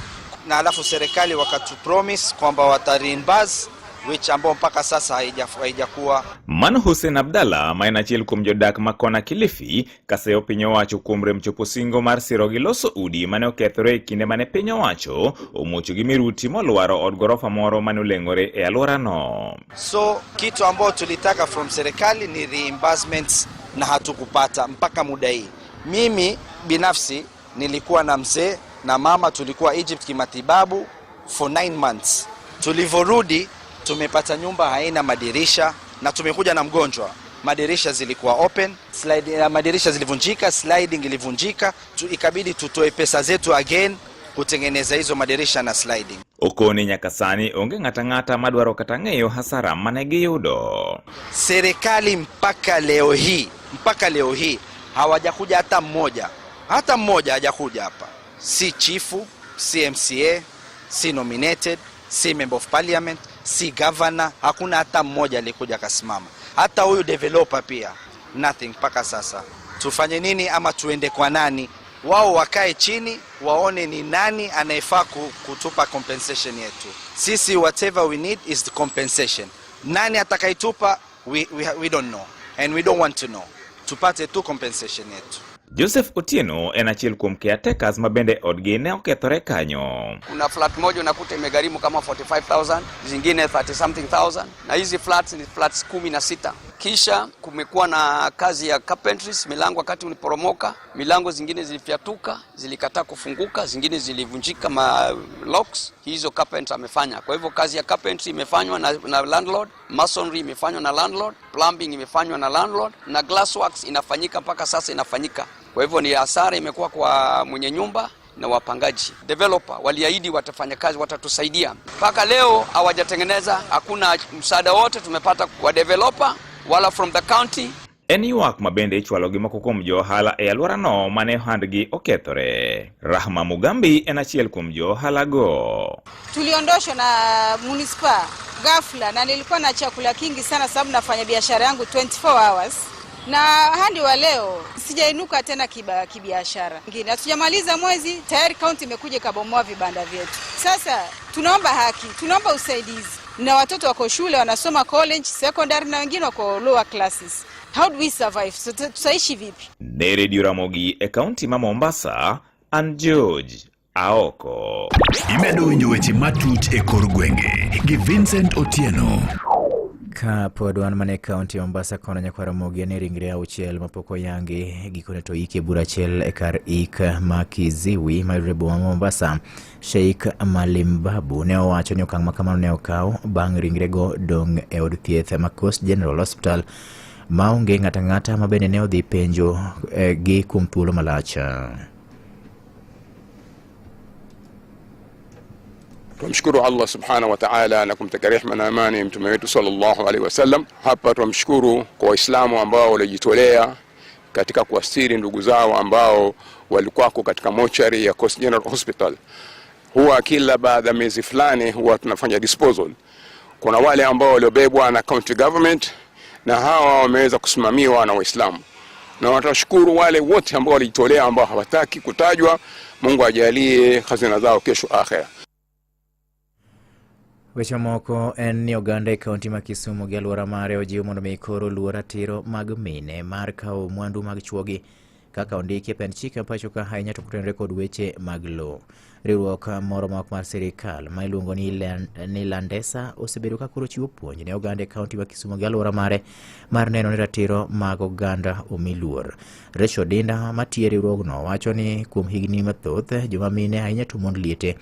na alafu serikali wakatupromise kwamba watareimburse, which ambao mpaka sasa haijakuwa. Mano Hussein Abdalla maen achiel kuom jodak makona Kilifi kaseo piny owacho kuom rem chopo singo mar siro gi loso udi mane okethore e kinde mane piny owacho omuocho gi miruti molwaro od gorofa moro mane oleng'ore e alworano. So kitu ambao tulitaka from serikali ni reimbursements na hatukupata mpaka muda hii. Mimi binafsi nilikuwa na mzee na mama, tulikuwa Egypt kimatibabu for 9 months. Tulivorudi tumepata nyumba haina madirisha na tumekuja na mgonjwa. Madirisha zilikuwa open, madirisha zilivunjika, sliding ilivunjika, ikabidi tutoe pesa zetu again kutengeneza hizo madirisha na sliding. Okoni nyakasani onge ng'ata madwaro kata ng'eyo hasara mane giyudo. Serikali mpaka leo hii hawajakuja hata mmoja hajakuja hapa. Si chifu, si MCA, si nominated, si member of parliament, si governor, hakuna hata mmoja alikuja kasimama. Hata huyu developer pia nothing mpaka sasa. Tufanye nini ama tuende kwa nani? Wao wakae chini waone ni nani anayefaa kutupa compensation yetu. Sisi whatever we need is the compensation. Nani atakaitupa we don't know and we don't want to know. Tupate tu compensation yetu. Joseph Otieno en achiel kuom caretakers mabende odgi ne okethore kanyo. Kuna flat moja unakuta imegharimu kama 45,000, zingine 30 something thousand, na hizi flats ni flats 16. Kisha kumekuwa na kazi ya carpentries, milango wakati uliporomoka, milango zingine zilifyatuka, zilikataa kufunguka, zingine zilivunjika locks, hizo carpenter amefanya. Kwa hivyo kazi ya carpentry imefanywa na landlord, masonry imefanywa na landlord, plumbing imefanywa na landlord, na glassworks inafanyika mpaka sasa inafanyika. Kwa hivyo ni hasara imekuwa kwa mwenye nyumba na wapangaji. Developer waliahidi watafanya kazi, watatusaidia. Mpaka leo hawajatengeneza, hakuna msaada wote tumepata kwa developer wala from the county. Eni wak mabende ichwalo gi moko kuom johala e alworano mane handgi okethore. Rahma Mugambi en achiel kuom johala go. Tuliondoshwa na municipal ghafla na nilikuwa na chakula kingi sana sababu nafanya biashara yangu 24 hours. Na hadi wa leo sijainuka tena kibiashara. Ngine hatujamaliza mwezi tayari county imekuja kabomoa vibanda vyetu. Sasa tunaomba haki, tunaomba usaidizi. Na watoto wako shule wanasoma college, secondary na wengine wako lower classes. How do we survive? So tutaishi vipi? Ne Radio Ramogi e kaunti ma Mombasa, an George Aoko. Imedo winjo weche matut e kor gwenge gi Vincent Otieno. Ka pod wan mane kaunti Mombasa kono nyakwara Mogi ne ringre auchiel mapoko yangi gikone to ike bura achiel e kar ik ma Kiziwi mayudore boma Mombasa. Sheikh Malim Babu ne owacho ni okang' makamano ne okaw bang' ringre go dong' e od thieth ma Coast General Hospital maonge ng'ata mabende ne odhi penjo gi kuom thuolo malach. Tumshukuru Allah subhanahu wa ta'ala na kumtakia rehema na amani mtume wetu sallallahu alaihi wasallam. Hapa tumshukuru kwa Waislamu ambao walijitolea katika kuastiri ndugu zao ambao walikuwa katika mochari ya Coast General Hospital. Huwa kila baada miezi fulani huwa tunafanya disposal. Kuna wale ambao waliobebwa na county government na hawa wameweza kusimamiwa na Waislamu. Na watashukuru wale wote ambao walijitolea ambao hawataki kutajwa. Mungu ajalie hazina zao kesho akhera. Weche moko en ni oganda e kaunti ma Kisumu gi alwora mare ojiwo mondo mi koro luor ratiro mag mine mar kawo mwandu mag chuogi kaka ondiki e pend chike pacho ka ahinya to kotenore kod weche mag lowo. Riwruok moro ma ok mar sirikal ma iluongo ni Landesa osebedo ka koro chiwo puonj ne oganda e kaunti ma Kisumu gi alwora mare mar neno ni ratiro mag oganda omi luor. Rachel Odinda matiyo e riwruogno wacho ni kuom higni mathoth joma mine ahinya to mon liete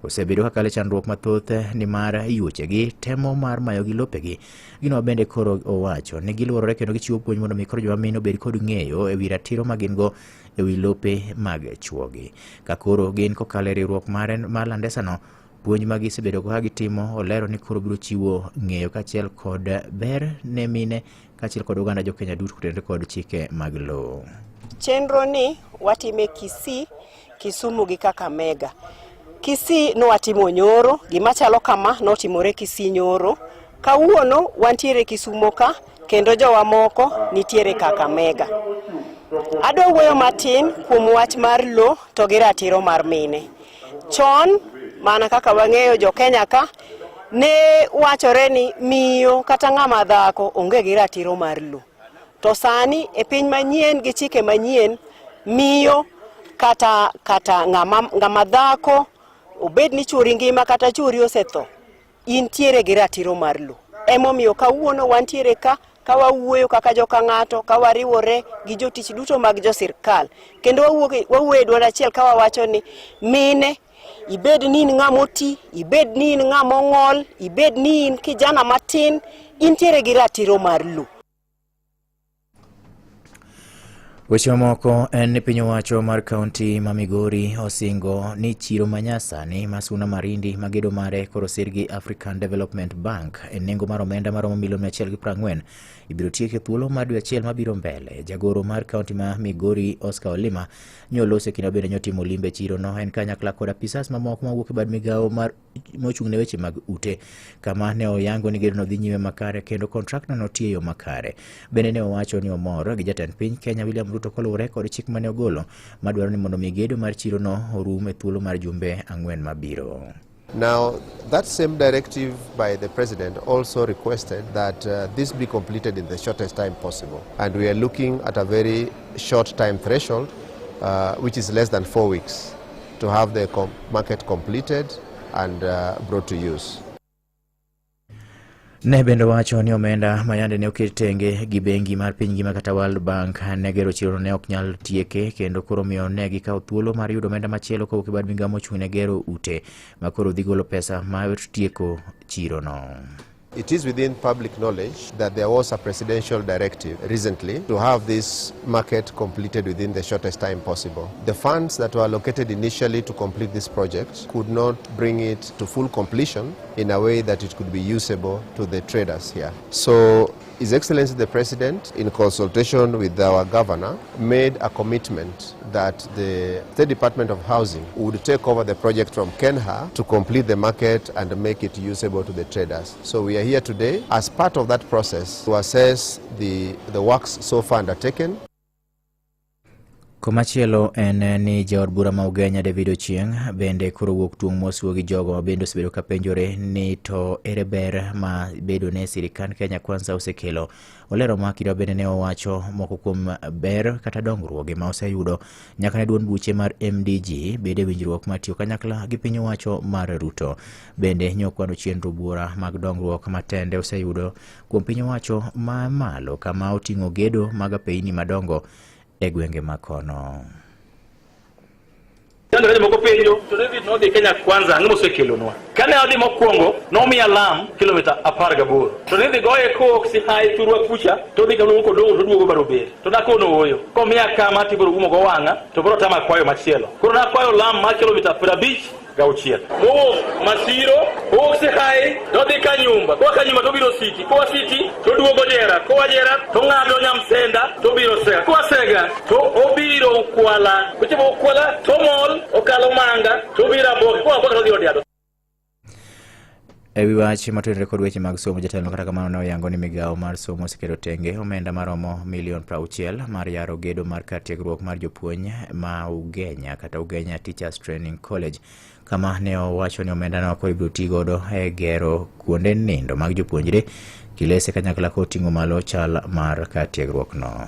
osebedo kakale chandruok mathoth ni mar yuochegi temo mar mayogi lopegi. Gino bende koro owacho ni giluorore kendo gichiwo puonj mondo mi koro joma mine obed kod ng'eyo ewi ratiro ma gin go ewi lope mag chuogi. Ka koro gin kokale riwruok mar Landesano, puonj ma gisebedo ka gitimo olero ni koro biro chiwo ng'eyo kachiel kod ber ne mine kachiel kod oganda jo Kenya duto kutende kod chike mag lowo. Chenro ni watime Kisii, Kisumu gi Kakamega. Kisii no watimo nyoro, gima chalo kama notimore Kisii nyoro. Kawuono wantiere Kisumo ka kendo jowa moko nitiere Kakamega. Adwa wuoyo matin kuom wach mar lo to gi ratiro mar mine. Chon mana kaka wang'eyo jo Kenya ka ne wachore ni miyo kata ng'ama dhako onge gi ratiro mar lo. To sani e piny manyien gi chike manyien, miyo kata ng'ama dhako obed ni churi ngima kata churi osetho, intiere gi ratiro mar lo. Emomiyo kawuono wantiere ka wawuoyo kaka joka ng'ato, ka wariwore gi jotich duto mag jo sirkal, kendo wawuoyo dwol achiel ka wawacho ni mine, ibed ni in ng'amoti, ibed ni in ng'among'ol, ibed ni in kijana matin, intiere gi ratiro mar lo. Weche moko en ni piny owacho mar kaunti ma Migori osingo ni chiro manyasani masuna marindi magedo mare koro sirgi African Development Bank en nengo mar omenda maromo milion 140 ibiro tieke thuolo mar dwe achiel mabiro mbele. Jagoro mar kaunti ma Migori Oscar Olima nyolose kendo bende nyotimo limbe chiro no en kanyakla kod apisas mamoko mawuok e bad migawo mar mochung' ne weche mag ute, kama ne oyango ni gedo no dhi nyime makare kendo kontrakta no tiyo yo makare. Bende ne owacho ni omor gi jatend piny Kenya William Ruto koluwore kod chik mane ogolo madwaro ni mondo mi gedo mar chiro no orum e thuolo mar jumbe 4 mabiro. Now, that same directive by the President also requested that this be completed in the shortest time possible. And we are looking at a very short time threshold, which is less than 4 weeks, to have the market completed and brought to use. Ne bende wacho ni omenda mayande ne oket tenge gi bengi mar piny ngima kata World Bank ne gero chiro ne ok nyal tieke kendo koro miyo ne gikawo thuolo mar yudo omenda machielo kowuok e bad migawo mochung' ne gero ute ma koro dhi golo pesa mar tieko chiro no. It is within public knowledge that there was a presidential directive recently to have this market completed within the shortest time possible. The funds that were allocated initially to complete this project could not bring it to full completion in a way that it could be usable to the traders here. So His Excellency the President, in consultation with our governor, made a commitment that the State Department of Housing would take over the project from Kenha to complete the market and make it usable to the traders. So we are here today as part of that process to assess the works so far undertaken. Komachielo en ni jaod bura ma Ugenya David Ochieng bende koro wuok tung' mosuo gi jogo ma bende osebedo ka penjore ni to ere ber ma bedo ne sirikand Kenya Kwanza osekelo. Olero ma kidwa bende ne owacho moko kuom ber kata dongruoge ma oseyudo nyaka ne duond buche mar MDG bende winjruok ma tiyo kanyakla gi piny owacho mar Ruto. Bende nyokwano chenro bura mag dongruok matende oseyudo kuom piny owacho ma malo kama oting'o gedo mag apeini madongo e gwenge makono. Kando moko penjo to David no dhi Kenya Kwanza ang'o mosekelonwa. Kane odhi mokwongo nomiya lam kilomita 18 to ne dhi goye ko si hai turwa kucha to dhi kano ko dongo to duogo Baroberi to nakono oyo ko miya kama tibiro gumo go wang'a to bro tama kwayo machielo koro na kwayo lam ma kilomita 50 gauchiel mo masiro o se hai do dhi ka nyumba ko ka nyumba to biro siti ko siti to duogo jera ko wajera to ng'ado nyamsenda to biro sega ko sega to obiro kwala kuchibo kwala to mol okalo manga to bira boke ko aboro dhi odiado. Ewi wach matudore kod weche mag somo, jatelo kata kamano ne oyango ni migawo mar somo oseketo tenge omenda maromo milion 60 mar yaro gedo mar kar tiegruok mar jopuonj ma Ugenya kata Ugenya Teachers Training College, kama ne owacho ni omenda no koro ibiro ti godo e gero kuonde nindo mag jopuonjre kilese kanyakla koting'o malo chal mar kar tiegruok no.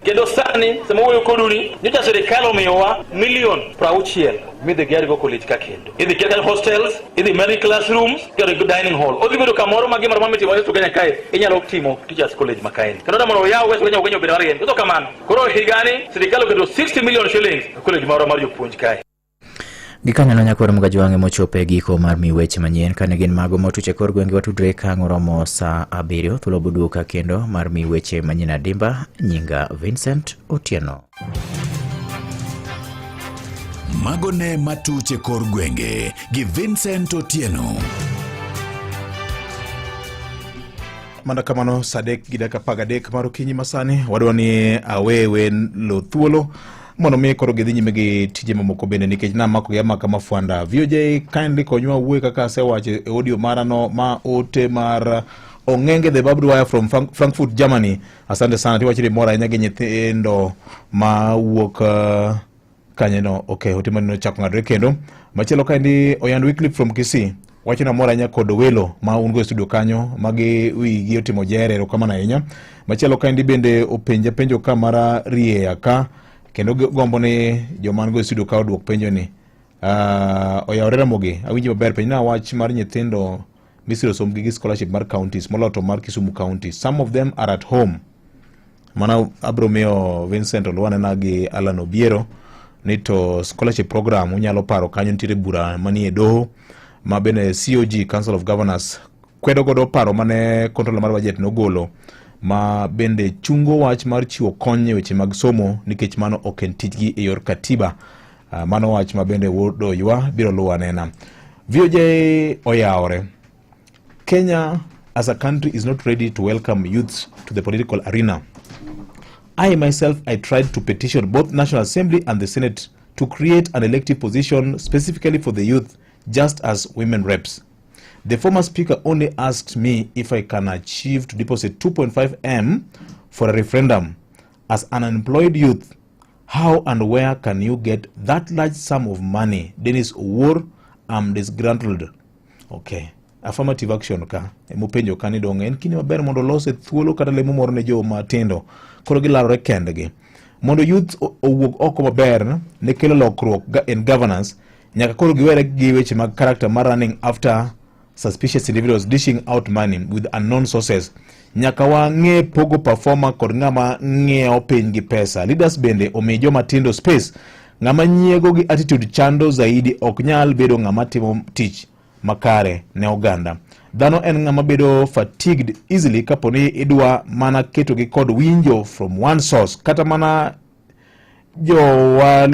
Kendo sani samuoyo koduni nita serikali omiyowa milion 60 midhi gergo college ka kendo. Idhi keto hostels, idhi many classrooms, kendo dining hall. Odhi bedo kamoro ma gimoro mamiti wa Kenya kae inyalo timo teachers college makaeni. Kendo da mondo yawo Kenya Ugenya bedo ariyen. To kamano. Koro higani serikali oketo 60 million shillings college moro mar jopuonj kae. Gikanyo nyakwar Mgajuange mochope giko mar mi weche manyien kane gin mago motuche kor gwenge watudre ka ngoromo sa 7 thulo buduka kendo mar mi weche manyien adimba nyinga Vincent Otieno. Magone matuche kor gwenge gi Vincent Otieno. Mana kamano sadek gi dakika 13 mar okinyi masani wadwani awewe lo thuolo mondo mi koro gidhi nyime gi tije mamoko bende nikech namako gi amaka mafwanda. VOJ kindly konywa wuoye kaka asewacho e audio marano ma ote mar Ongenge the barbed wire from Frankfurt, Germany. Asante sana tiwacho ni mora ahinya gi nyithindo ma wuok kanyeno. Okay, ote manino chako ng'adre kendo. Machielo kandi Oyand Wycliffe from Kisii. Wacho na mora ahinya kod welo ma ungo e studio kanyo magi wigi otimo jere kama na ahinya. Machielo kandi bende openja penjo ka mara rie aka kendo gombo ni joman go studio ka odwok penjo ni oyawre ramogi awinji maber penjo na wach mar nyithindo misiro somgi gi scholarship mar counties moloto mar Kisumu County. Some of them are at home. Mana abromio Vincent Olwane na gi Alan Obiero ni to scholarship program unyalo paro kanyo nitire bura manie doho ma bene COG Council of Governors kwedo godo paro mane controller mar budget nogolo ma bende chungo wach mar chiwo kony weche mag somo nikech mano ok en tijgi e yor katiba. Mano wach ma bende wodo ywa biro luwa nena. VOJ oyawre. Kenya as a country is not ready to welcome youths to the political arena. I myself, I tried to petition both National Assembly and the Senate to create an elective position specifically for the youth, just as women reps. The former speaker only asked me if I can achieve to deposit 2.5 M for a referendum. As an unemployed youth, how and where can you get that large sum of money? Dennis Owuor, I'm disgruntled. Okay. Affirmative action ka. Mupenjo kani donge. En kini maber mondo lose thuolo kata lemo moro ne jo matindo. Koro gilarore kendgi. Mondo youth owuog oko maber ne kelo lokruok in governance. Nyaka koro giwere gi weche mag character mar running after suspicious individuals dishing out money with unknown sources. Nyaka wang'e pogo performer kod ng'ama ng'iewo piny gi pesa. Leaders bende omi joma tindo space. Ng'ama nyiego gi attitude chando zaidi ok nyal bedo ng'ama timo tich makare ne oganda. Dhano en ng'ama bedo fatigued easily kaponi idwa mana keto gi kod winjo from one source. Kata mana joma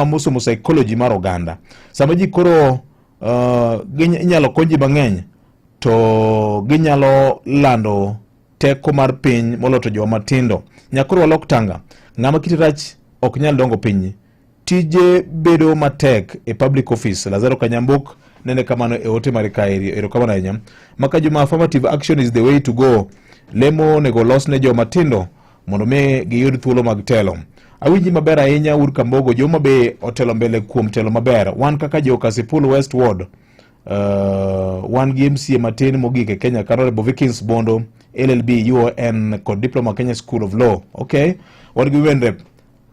musomo psychology mar oganda. Sama ji koro ginyalo konji mang'eny to ginyalo lando teko mar piny moloto joma tindo. Nyakoro walok tanga. Ng'ama kiti rach ok nyal dongo piny. Tije bedo matek e public office. Lazaro Kanyambuk nene kamano e ote marikairi ero kamano ahinya. Maka juma affirmative action is the way to go. Lemo nego los ne joma tindo mondo me giyud thuolo mag telo. Awinji maber ahinya ur Kambogo joma be otelo mbele kuom telo maber. Wan kaka jo Kasipul West Ward, wan gi MCA matin mogik e Kenya Karole Bovikins Bondo, LLB, UON kod Diploma Kenya School of Law. Okay, wan gi women rep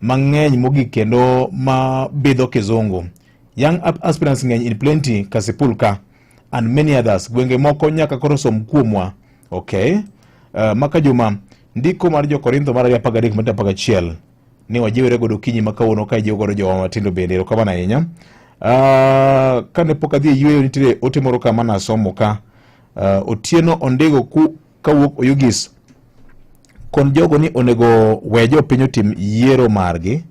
mang'eny mogik kendo ma bidho kizungu. Young aspirants ng'eny in plenty Kasipul ka and many others. Gwenge moko nyaka koro som kuomwa. Okay, maka juma ndiko mar jo Korintho mar 13 ni wajiwere godo kinyi makawuono ka jiwo godo jowa matindo bende ero kamano ahinya. Kane pok adhi yweyo nitire ote moro kama nasomo ka Otieno Ondego kawuok Oyugis kon jogo ni onego we jopiny otim yiero margi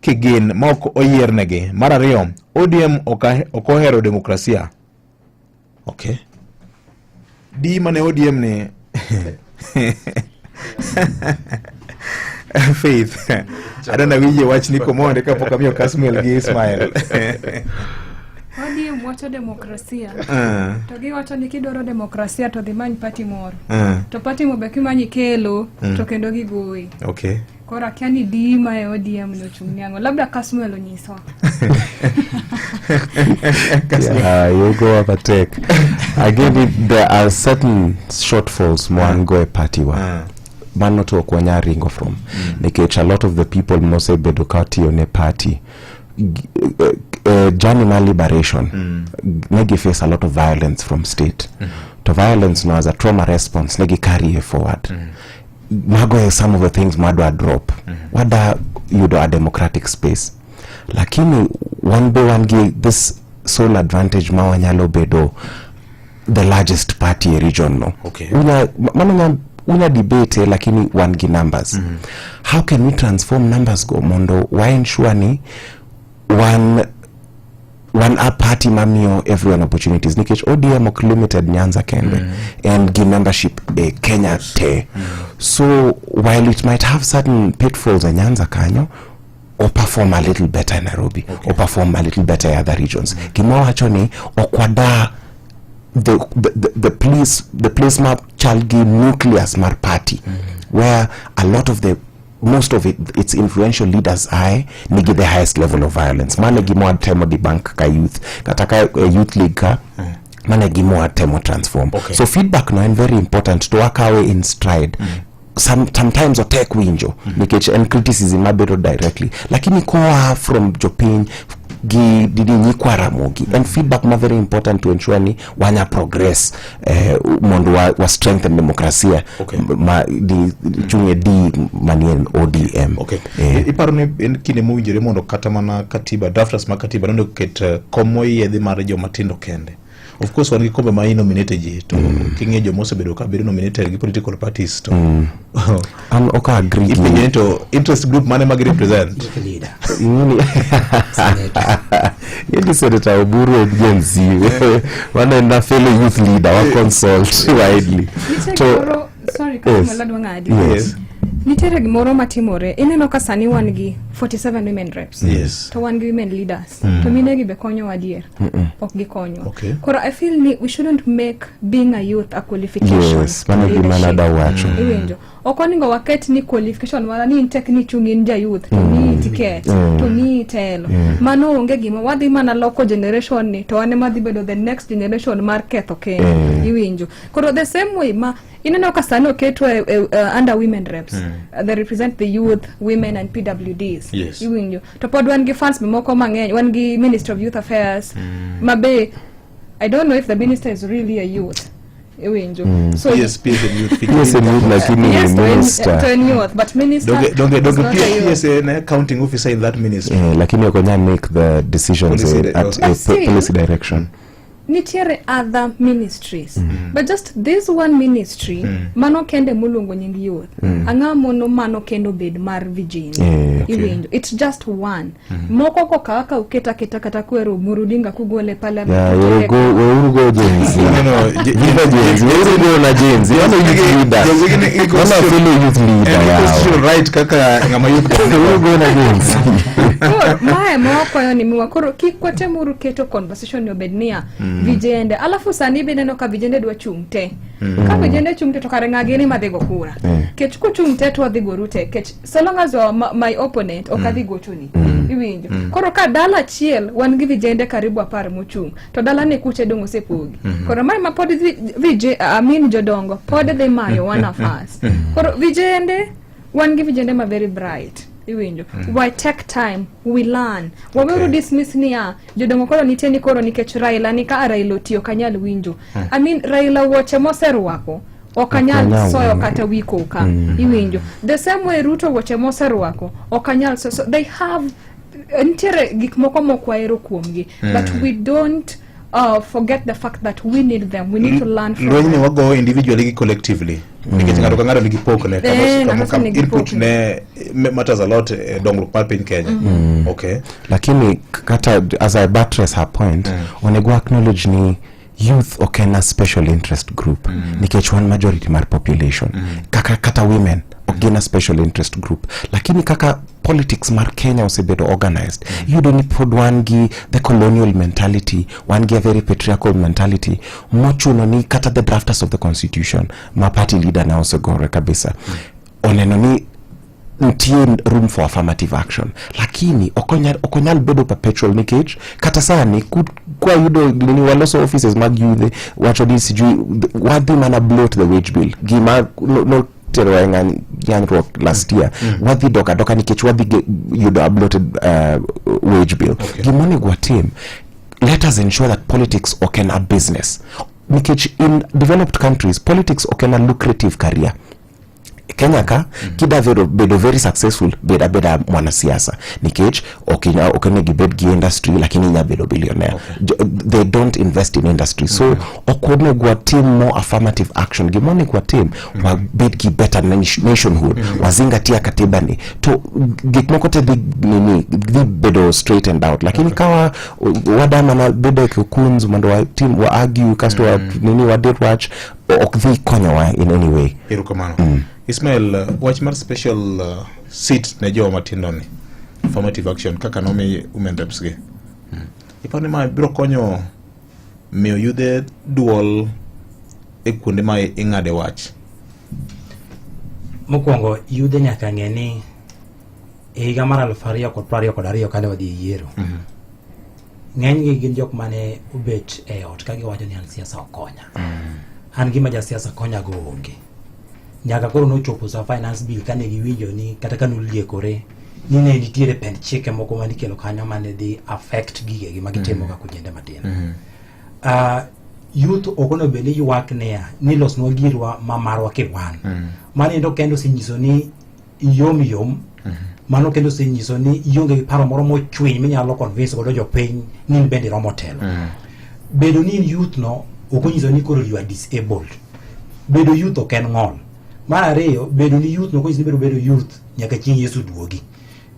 kigin ma ok oyiernegi. Mar ariyo, ODM ok ohero demokrasia. Okay, di mane ODM ni Faith, adana winje wach ni komonde ka poka miyo Kasmuel gi Ismael. ODM wacho demokrasia. To gi wacho ni kidoro demokrasia to dhi many party moro. To party mo be kimanyi kelo to kendo gigoyi. Okay. Kora kiani di ma e ODM no chung'nyango. Labda Kasmuel onyiso. You go overtake. Again, there are certain shortfalls one go a party one. Man not to kwanya ringo from. Nikech a lot of the people must say bedokati on a party. Journey liberation. Negi face a lot of violence from state. To violence now as a trauma response. Negi carry forward. Mago some of the things madwa drop. Wada you do a democratic space. lakini one by one this sole advantage ma wanyalo bedo the largest party in region no. Okay. Una debate lakini one gi numbers. How can we transform numbers go mondo why ensure ni one up party mamio everyone opportunities nikech ODM ok limited Nyanza kende and give membership Kenya te. So while it might have certain pitfalls in Nyanza kanyo, or perform a little better in Nairobi, or perform a little better in other regions. Gimo hachoni okwada the place map chalgi nucleus mar party where a lot of most of its influential leaders nigi the highest level of violence. Mane gimo atemo di bank ka youth kataka youth league ka mane gimo atemo transform. So feedback no and very important to work away in stride. Sometimes or take winjo and criticism mabero directly lakini kwa from Jopin gi didi nyikwara mogi and feedback ma very important to ensure ni wanya progress mondo wa strengthen demokrasia di chunye di manien ODM. Iparo ni kine muinjire mondo kata mana katiba drafters ma katiba nondo ket komoi yedhi mar jo matindo kende. Of course one gikombe ma nominated ji to kinge jo mose bedo ka bedo nominated gi political parties to an oka agree gi to interest group mane mag represent leader yedi Senator Oburu and James one na fellow youth leader wa consult widely to sorry kama ladwa ngadi. Yes. Nitere gimoro matimore ineno ka sani wan gi 47 women reps. Yes. To wan gi women leaders. To mine gi be konyo wadier. Ok gi konyo. Koro I feel we shouldn't make being a youth a qualification. Yes, mane gi manada wacho. Iwenjo. Okoningo waket ni qualification wala ni tek ni chungin ja youth to ni ticket to ni telo. Mano onge gima wadhi mana local generation ni to wane madhi bedo the next generation mar ketho Kenya. Iwenjo. Koro the same way ma ineno ka sani oketwe under women reps. They represent the youth, women and PWDs. Yes. Iwinjo. To pod wan gi funds moko mang'eny, wan gi Minister of Youth Affairs. Mabe I don't know if the minister is really a youth. Iwinjo. So PSP is a youth figure. Yes, lakini minister. To youth, but minister don't PSP na accounting officer in that ministry. Lakini okonya make the decisions at a policy direction. Nitiere other ministries but just this one ministry mano kende mulungo nyingi youth anga mono mano kendo bed mar vijini iwinjo it's just one moko ko kaka uketa kata kwero murudinga kugole pale urugo jenzi urugo na jenzi wana youth leader wana fellow youth leader yao right kaka ngama youth urugo na jenzi mae moko yo ni miwakoro kikwate muru keto conversation obednia vijende alafu sani beneno ka vijende dwa chungte ka vijende chungte to kare ngageni madhigo kura kech ku chungte to adhigo rute kech so long as my opponent okadhigo chuni iwinjo koro ka dala chiel wan gi vijende karibu 10 mochung to dala ne kuche dongo sepogi koro mai mapod vije amin jodongo pod they mayo one of us koro vijende wan gi vijende ma very bright iwinjo why take time we learn waweru dismiss niya jodongo koro niteni koro nikech Raila ni ka Raila tio kanyal winjo I mean Raila woche moseru wako okanyal soyo kata wiko ka iwinjo the same way Ruto woche moseru wako okanyal so they have ntiere gik moko mokwaero kuomgi but we don't forget the fact that we need them. We need to learn from them. When we go individually, collectively, because ngaro kangaro ligi poke ne kama input ne matters a lot donglo palpe in Kenya. Okay. Lakini kata as I buttress her point, onego acknowledge ni youth okena special interest group nikech one majority mar population kata women ogena special interest group lakini kaka politics mar Kenya osebedo organized you don't put one gi the colonial mentality one gi a very patriarchal mentality mochuno ni kata the drafters of the constitution ma party leader na osegore kabisa oneno ni ntie room for affirmative action lakini okonyal bedo perpetual nikech kata sani kwa yudo nini waloso offices mag youth wacho ni sijui wadhi mana bloat the wage bill gima no terwa yanrok last year wadhi doka nikech wadhi yudo bloated wage bill gimone gwa team let us ensure that politics can a business nikech in developed countries politics can a lucrative career Kenya ka kida bedo very successful beda mwanasiasa nikech okene gibed gi industry lakini nya bedo billionaire. They don't invest in industry, so okone gwa team more affirmative action gimoni kwa team wa bid gi better nationhood wazingatia katiba ni to gikmokote di bedo straightened out lakini kawa wadama na bedo kukunzu mando wa team wa argue kasto wa wa date watch okdhi konyawa in any way. Irukamano. Ismail, watch mar special seat na jo matindoni affirmative action kaka nomi umendapsge. Ipani ma biro konyo miyo yude duol e kuonde ma ing'ade wach. Mokwongo yude nyaka ng'e ni e higa mar 2022 kane wadhi yiero, ng'enygi gin jok mane obet e ot ka giwacho ni an siasa okonya. An gima ja siasa konya go onge. Nyaka koro nochopo sa finance bill kane giwinjo ni kata kanu liekore ni ne nitiere pend chike moko mani kelo kanyo mane dhi affect gige gi magitimo ka kujende matin. Youth okono bende ywak ni losnwa girwa mamarwa kiwan. Mani ndo kendo sinyiso ni yom mano kendo sinyiso ni ionge gi paro moro mochwiny minyalo convince godo jopiny ni bende romo telo. Bedo ni youth no okonyiso ni koro you are disabled. Bedo youth oken ng'ol. Mar ariyo, bedo ni youth no konyiso ni bedo youth nyaka chieng' Yesu duogi.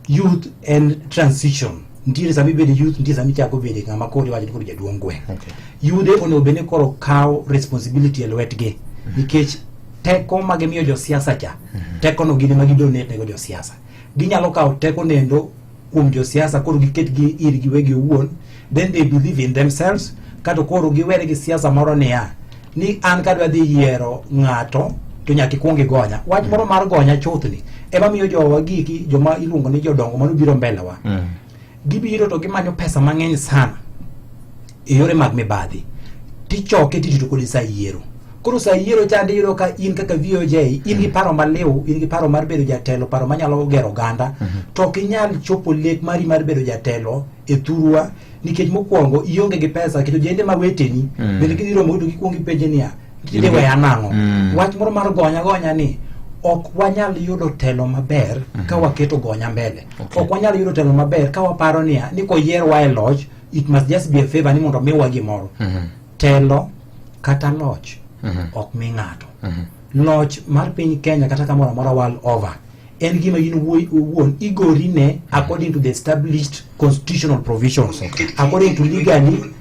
Youth and transition. Ntiere sami bedo youth, ntiere sami chako bedo ng'ama kodi wacho ni kodi jaduong' gweng'. Yude ono bene koro kaw responsibility e lwetgi. Nikech teko magimiyo jo siasa cha, teko no gine magidonate nego jo siasa. Ginyalo kaw teko nendo kuom jo siasa koro giketgi ir giwegi owuon, then they believe in themselves, kato koro giwere gi siasa moro niya ni an kadwa dhi yiero ng'ato to nyaka ikwongi gonya. Wach moro mar gonya chuthni ema miyo jowa giki joma iluongo ni jodongo mano biro mbelewa. Gibiro to gimanyo pesa mang'eny sana e yore mag mibadhi. Tichoke titito kodi sa yiero. Koro sa yiero chande yiro ka in kaka VOJ in gi paro maliw, in gi paro mar bedo jatelo, paro manyalo gero ganda, to kinyal chopo lek mari mar bedo jatelo e thurwa nikech mokwongo ionge gi pesa kito jende maweteni bende gidiro modo gikwongi penje niya tinde we anang'o. Wach moro mar gonya ni ok wanyal yudo telo maber ka waketo gonya mbele. Ok wanyal yudo telo maber ka waparo niya ni koyierwa e loch it must just be a favor ni mondo miwa gimoro. Telo kata loch ok mi ng'ato. Loch mar piny Kenya kata kamoro amora world over en gima in wuon igori ne according to the established constitutional provisions, according to legally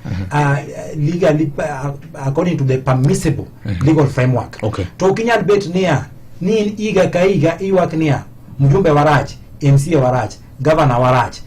according to the permissible legal framework. To kinyal bet niya ni in iga ka iga iwak niya mjumbe warach, MCA warach, governor warach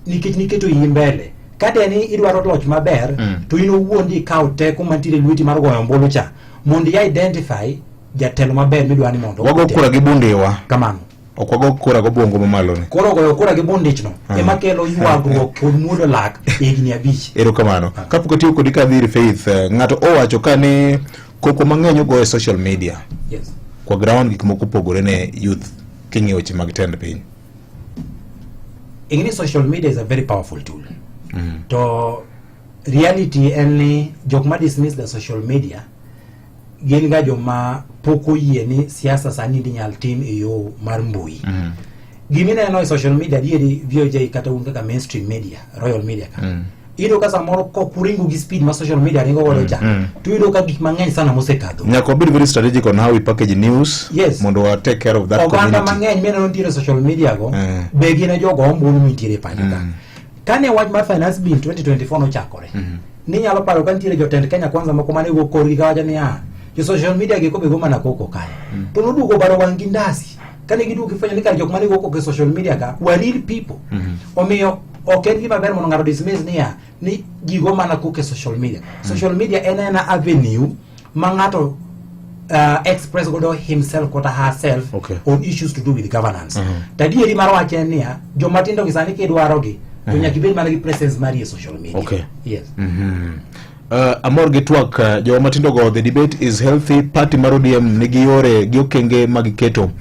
nikech niketo iyi mbele. Kade ni idwaro loch maber to in owuon di kaw teko mantiere lweti mar goyo ombulu cha mondo identify jatelo maber midwani mondo wago kura gi bundewa kamano. Ok wago kura go bongo mamalo ni. Koro goyo kura gi bundichno ema kelo ywagruok kod muodo lak higni 5. Erokamano. Kapok tiyo kodi kadhiri Faith, ng'ato owacho kani koko mang'eny ogo e social media. Yes. Kwa ground gik moko pogore ne youth king'e weche mag tend piny. Ingini social media is a very powerful tool. To reality en ni jok ma dismiss the social media gin ga joma poko yie ni siasa sani di nyal tim e yo mar mbui. Gimine no social media dieri VOJ kata un kaka mainstream media, royal media ka. Ido ka samoro ko kuringo gi speed ma social media ringo godo cha. To ido ka gik mang'eny sana mosekadho. Nyaka be very strategic on how we package news. Yes. Mondo wa take care of that community. Oganda mang'eny mene non tire social media go. Be gine jogo ombulu nitiere panyaka. Kane wach mar finance bill 2024 no chakore. Ni nyalo paro kan tire jotend Kenya kwanza moko mane go korgi ka wacha niya jo social media gi ko be go mana koko kaya. To nodugo baro wangi ndasi. Kane gidugo kifanya ni ka jok mane go ko social media ka were real people. Omiyo ok gima ber mondo ng'ato dismiss niya ni gigo mana kuke social media. Social media en avenue ma ng'ato express godo himself kota herself on issues to do with governance. Tadieri mar wache niya joma tindo gi sani kidwaro gi to nyaka ibed mana gi presence mari e social media. Yes. Amor gi twak joma tindo go, the debate is healthy. Party mar ODM nigi yore gi okenge magiketo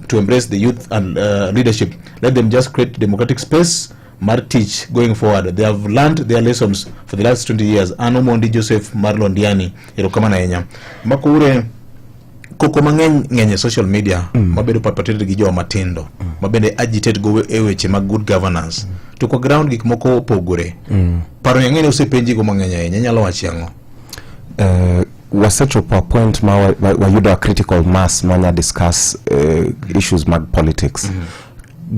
to embrace the youth and leadership. Let them just create democratic space mar teach going forward. They have learned their lessons for the last 20 years. Ano Mondi Joseph Marlon Diani erokamana enya makure koko mang'eny ng'eny social media mabedo perpetrated gi jo matindo mabende agitate go e weche mag good governance to ko ground gik moko opogore paro ng'eny osepenji go mang'eny ahinya nyalo wachiango wasechopo a point ma wayudo a critical mass manya discuss issues mag politics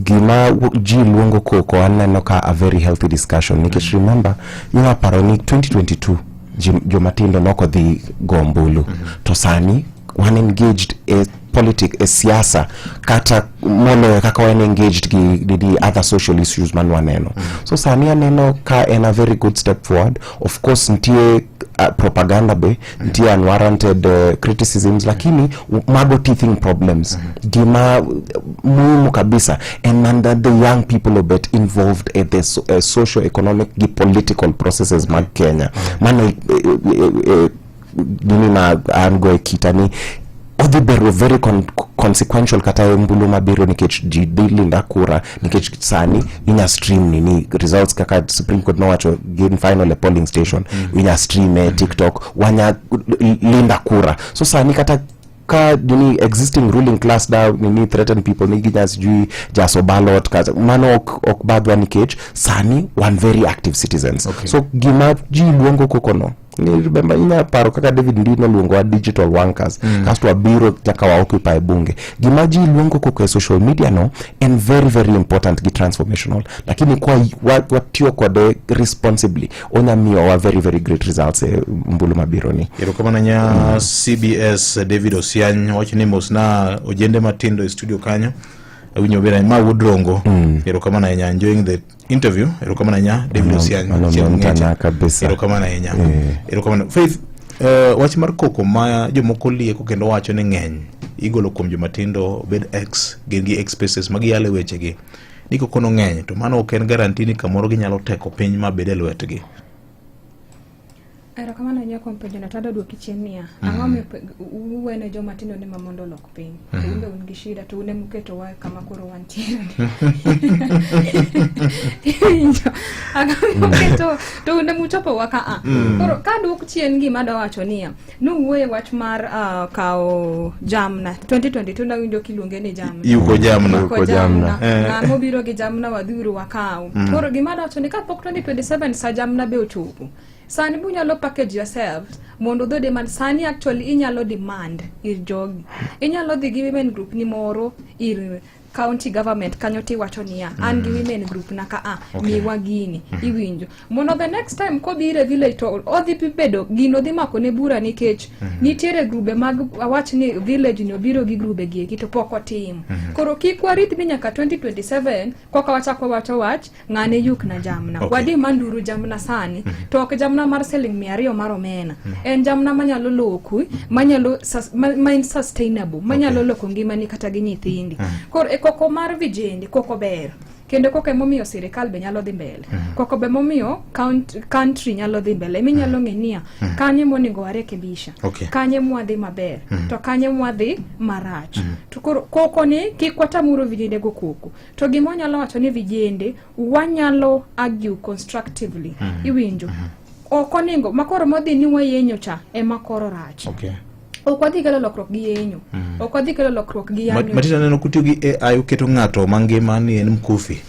gima ji luongo koko aneno ka a very healthy discussion nikech remember ina paro ni 2022 jomatindo noko dhi gombulu to sani one engaged a politics a siasa kata mono kaka one engaged gi the other social issues man waneno so sani aneno ka en a very good step forward. Of course ntie propaganda be ntie unwarranted criticisms lakini mago teething problems gima muhimu kabisa and that the young people are bit involved at the socio-economic political processes mag Kenya mano nini na ango kitani odhibero very consequential kata mbulu mabiro nikech jidilinda kura nikech sani inya stream nini results kaka Supreme Court nowacho gain final polling station inya stream TikTok wanya linda kura so sani kata ka nini existing ruling class da nini threaten people nigi sijui jaso ballot kaza mano ok badwa nikech sani one very active citizens so gima ji luongo kokono ni remember ina paro kaka David Ndino luongo wa digital wankers kasto abiro nyaka wa occupy bunge gima ji luongo koko social media no and very very important gi transformational lakini kwa watio kode responsibly ona miyo wa very very great results mbulu mabironi erokamana nya CBS David Osiany wachni mosna ojende matindo e studio kanyo awinyo bera ma wudrongo erokamana nya enjoying the interview erokamana nya David Osiany erokamana nya erokamana Faith wach mar koko ma jomoko lieko kendo wacho ni ng'eny igolo kuom jomatindo bed x gin gi expenses magiyale wechegi niko kono ng'eny to mano ok en guarantee ni kamoro ginyalo teko piny mabede lwetgi erokamano nya kompenjo na tada duoki chien niya ang'o uwene joma tindo ne mamondo lok piny unbe un gi shida to une muketo wa kama koro wantiere muketo to une muchopo waka koro ka duok chien gima da wacho niya nuwuoye wach mar kao jamna 2022 na winjo kiluonge ni jamna yuko jamna ng'amo biro gi jamna wadhuru wakao koro gima da wacho ni kapok 2027 sa jamna be ochopo sani bunyalo package yourself mondo the demand sani actually inyalo demand ir jogi inyalo dhi gi women group ni moro ir county government kanyo ti wacho niya an gi women group naka mi wagini iwinjo mono the next time ko bire village to odhi bedo gino dhi mako ne bura nikech nitiere grube mag awach ni village ni obiro gi grube gi to poko tim koro kik warit bi nyaka 2027 koka wachako wacho wach ng'ane yuk na jamna wadi manduru jamna sani to ok jamna mar selling 200 mar omena en jamna manyalo loku manyalo sustainable manyalo loko ngimani kata gi nyithindi koro koko mar vijende koko ber kendo koko emomiyo sirikal be nyalo dhi mbele koko be momiyo country nyalo dhi mbele minyalo ng'enia kanye monego warekebisha kanye mwadhi maber to kanye mwadhi marach to koko ni kikwatamuro vijende go koko to gimo nyalo wacho ni vijende wanyalo argue constructively iwinjo okoningo makoro modhi ni wayenyo cha emakoro rach okwadhi kelo lokruok gi yenyo okwadhi kelo lokruok gi yanyo matita neno kutiyo gi AI uketo ng'ato mangima ni en mkufi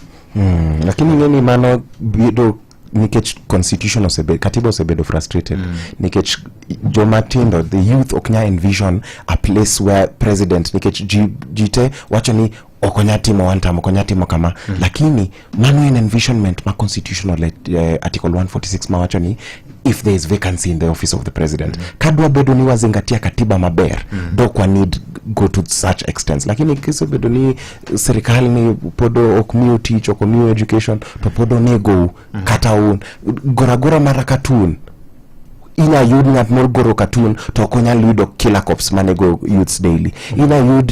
lakini ngeni mano bido nikech constitution osebedo katiba osebedo frustrated nikech jomatindo the youth oknya envision a place where president nikech jite wacho ni okonyatimo wantamo okonyatimo kama lakini mano in envisionment ma constitutional article 146 ma wacho ni if there is vacancy in the office of the president kadwa bedo ni wazingatia katiba maber do kwa need go to such extents lakini kiso bedo ni serikali ni podo okmiu teach okmiu education to podo nego kata un goragora marakatun ina yud ngat mor goro cartoon to konya ludo killer cops manego youths daily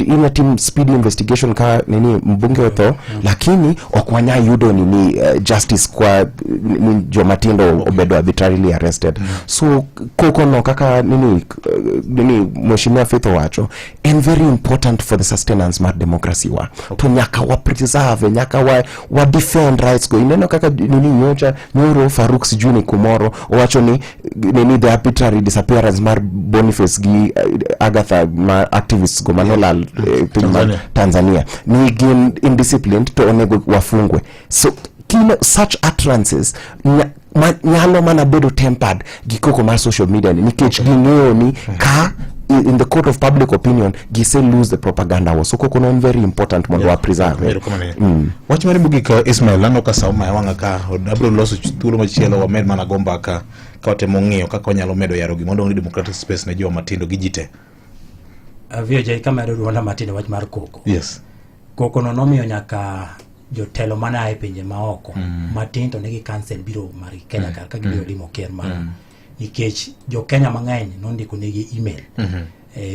ina team speed investigation ka nini mbunge otho lakini okwanya yudo nini justice kwa jomatindo obedo arbitrarily arrested so koko no kaka nini mheshimiwa Faith wacho and very important for the sustenance mar democracy wa to nyaka wa preserve nyaka wa defend rights go ineno kaka nini nyoro Faruk sijuni kumoro wacho ni nini ni the arbitrary disappearance mar Boniface gi Agatha ma activists go manolal Tanzania ni gin indisciplined to onego wafungwe. So such utterances nyalo mana bedo tempered gi koko mar social media nikech ging'eyo ni ka in the court of public opinion gise lose the propaganda was so koko non very important mondo wa preserve. Wach mari mogik Ismail ano ka sauma ya wanga ka abro loso thuolo machielo wa med mana gomba ka otemo ng'iyo kaka onyalo medo yaro gi mondo ni democratic space ne joma matindo gi jite. Avio kama do wala matindo wach mar koko. Yes. Koko no nomiyo nyaka jotelo mana e pinje maoko matindo negi cancel biro mari Kenya ka gibiro limo ker mar nikech jo Kenya mang'eny nondiko negi email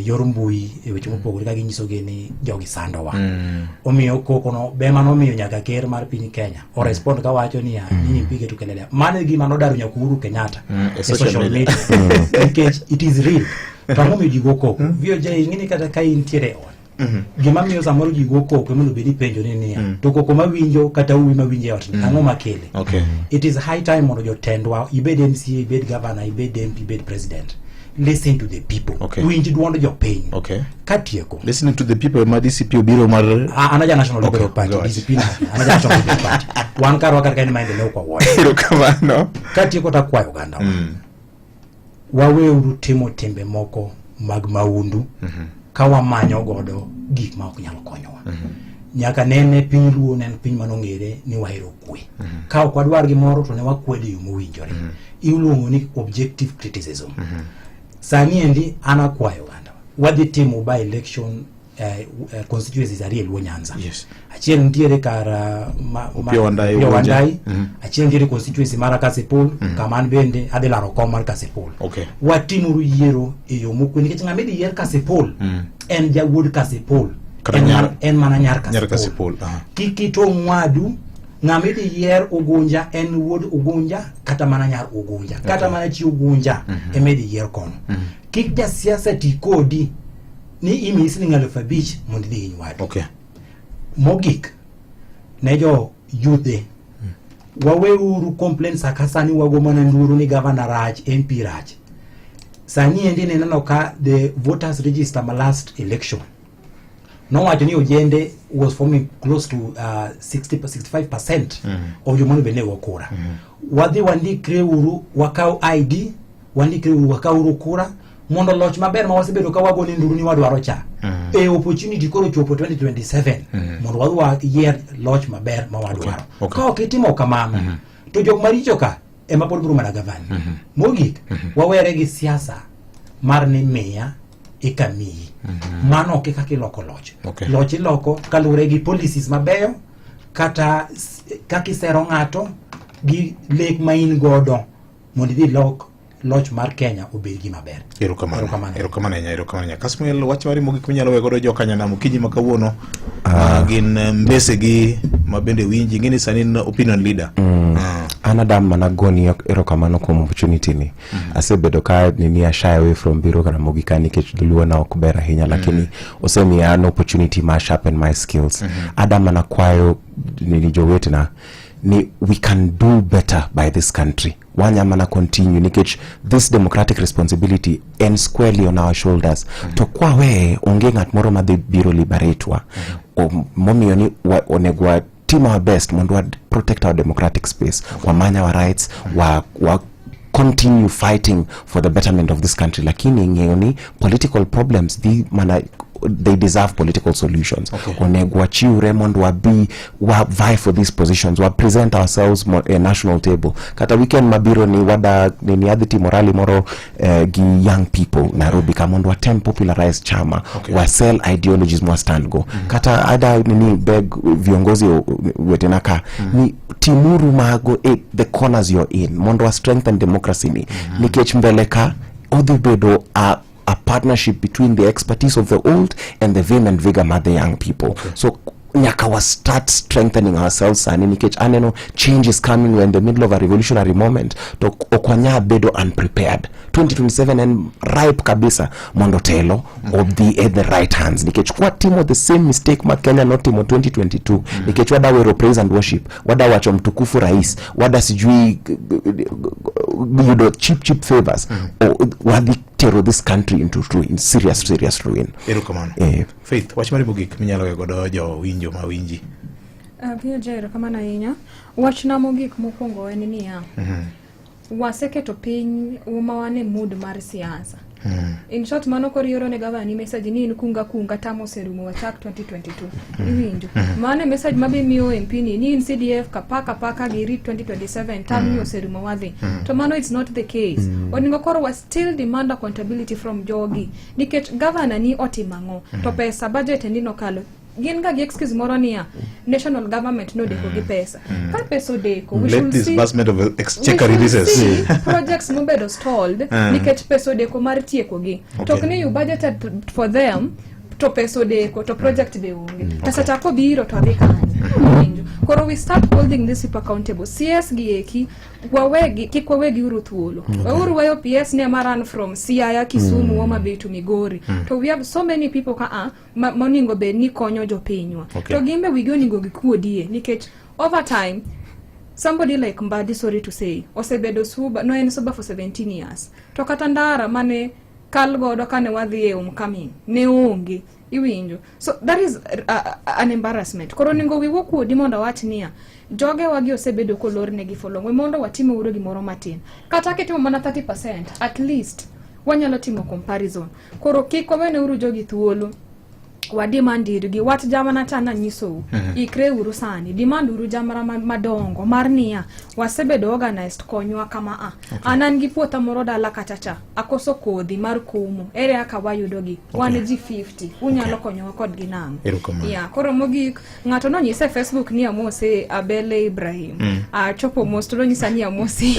yor mbui e weche mopogore ka ginyisogi ni jogi sandowa. Omiyo koko no be mano miyo nyaka ker mar piny Kenya o respond ka wacho ni nini mpige tukelele mane gima nodaro nyaka Uhuru Kenyatta e social media nikech it is real to mo jigo koko vio je ngini kata kai intiere on gima miyo samoro jigo koko mondo bedi penjo ni to koko mawinjo kata uwi mawinje ot ang'o makele. It is high time mondo jotendwa ibed MCA ibed governor ibed MP ibed president listen to the people. Winji duondo jo piny. Katieko listening to the people ma DCP obiro mar anaja National Liberal Party DCP anaja National Liberal Party wan karo kaka ni maendeleo kwa wote kamano katieko takwayo Uganda waweuru timo tembe moko mag maundu ka wamanyo godo gik ma ok nyalo konyowa. Nyaka nene piny ruo nen piny manong'ere ni wahero kwe ka ok wadwar gimoro to ne wakwede yo mowinjore iluongo ni objective criticism. Sani endi anakwayo Uganda wadhi timo by election constituencies ariyo Luo Nyanza. Achiel nitiere kar Opiyo Wandai achiel nitiere constituency mar Kasipul kaman bende adhi laro kom mar Kasipul. Watimuru yiero e yo mokwe nikech ng'ama idhi yier Kasipul en jawuod Kasipul en mana nyar Kasipul. Kikito ng'wadu ng'ama idhi yier Ugunja en wuod Ugunja kata mana nyar Ugunja kata mana chi Ugunja emedi yier kono. Kik ja siasa tikodi ni imisi ni ng'alo fabich mondo dhi nyuado. Mogik ne jo youth waweuru complaints akasani wago mana nduru ni governor Raj MP Raj. Sani endi neno ka the voters register my last election no wacho ni Ojende was forming close to 65% of jomano bende wakura. Wadhi wandikre uru wakao ID wandikre uru wakao kura mondo loch maber ma wasebedo ka wago ni nduru ni wadwaro cha e opportunity koro chopo 2027 mondo wadwa year loch maber ma wadwaro. Ka okitimo kamano to jok maricho ka ema pod biro mana gavana. Mogik wawere gi siasa mar ni miya ikamiyi mano ok kaka iloko loch. Loch iloko kalure gi policies mabeyo kata kaka isero ng'ato gi lek ma in godo mondo idhi loch mar Kenya obed gima ber. Erokamano. Kasmuel wach mari mogik minyalo wegodo jo Kenya na mukiji makawuono gin mbese gi mabende winji ngini sani opinion leader. Anadam managoni erokamano kuom opportunity ni. Asebedo ka nini shy away from biro kana mogika nikech duluo na ok ber ahinya lakini osemi an opportunity ma sharpen my skills. Adam manakwayo nini jowetna ni we can do better by this country. Wanyamana continue nikech this democratic responsibility ends squarely on our shoulders. To kwa we onge ngat moro ma dhi biro liberatwa. Momiyo ni onegwa team our best mondo protect our democratic space. Wamanya our rights wa continue fighting for the betterment of this country. Lakini ngeyoni political problems they deserve political solutions. Onegwa chiure mondo wa vie for these positions, wa present ourselves a national table. Kata weekend mabiro ni wada ni adhiti morali moro gi young people Nairobi kamondo wa popularize chama wa sell ideologies mwa stand go. Kata ada nini beg viongozi wetenaka ni timuru mago the corners you're in mondo wa strengthen democracy ni kech mbeleka odhibedo a partnership between the expertise of the old and the vim and vigor of the young people. So nyaka we start strengthening ourselves sani nikech aneno change is coming. We're in the middle of a revolutionary moment to okwanya bedo unprepared. 2027 and ripe kabisa mondo telo of the right hands nikech kwa timo the same mistake ma Kenya not timo 2022 nikech wada wero praise and worship, wada wacho mtukufu rais, wada sijui yudo cheap favors, wadi tero this country into ruin, serious ruin. Erokamano. Faith, wach mari mogik minyalo godo jo winjo ma winji. Pia jero kama na inya. Wach na mogik mokwongo en niya. Waseketo piny umawane mood mar siasa. In short, mano korioro ne gavana message ni kunga tamo serumo wa chak 2022. Iwinjo. Mane message mabe miyo MP ni in CDF kapaka giri 2027 tamu serumo wadhi. To mano it's not the case. Oningo koro was still demand accountability from jogi. Nikech gavana ni otimango. To pesa budget ndino kalo. Gin ga excuse moro niya national government no deko gi pesa. Ka pesa deko we should see disbursement of exchequer releases. Projects mobedo stalled nikech pesa deko mar tieko gi. Tokni you budgeted for them to pesa deko to project de unge. Pesa tako biro to adika. Koro we start holding this people accountable. CS gieki kikwawegi uruthuolo. Uru wayo PS ne maran from Siaya, Kisumu, Homa Bay to Migori. So we have so many people moningo be ni konyo jopinywa. To gimbe we go ningo gikuodie nikech over time somebody like Mbadi, sorry to say, osebedo suba no en suba for 17 years. To katandara mane kalgodo kane wadhi coming ne onge. Iwinjo. So that is an embarrassment. Koro ningo we woku dimonda watnia. Joge wagi osebedo kolor negi folong. We mondo watime uro gimoro matin. Kata ketimo mana 30%. At least wanyalo timo comparison. Koro kiko wene uru jogi thuolo. Wadimandirgi wat jamana tana nyiso ikre uru sani dimanduru jamara madongo marnia wasebedo organized konywa kama anan gi puota moro dala kachacha akoso kodhi mar kumu ere aka wayudogi 1G50 unyalo konyowa kod ginang koro mogi ngato no nyise Facebook ni amose Abele Ibrahim chopo most no nyisa ni amose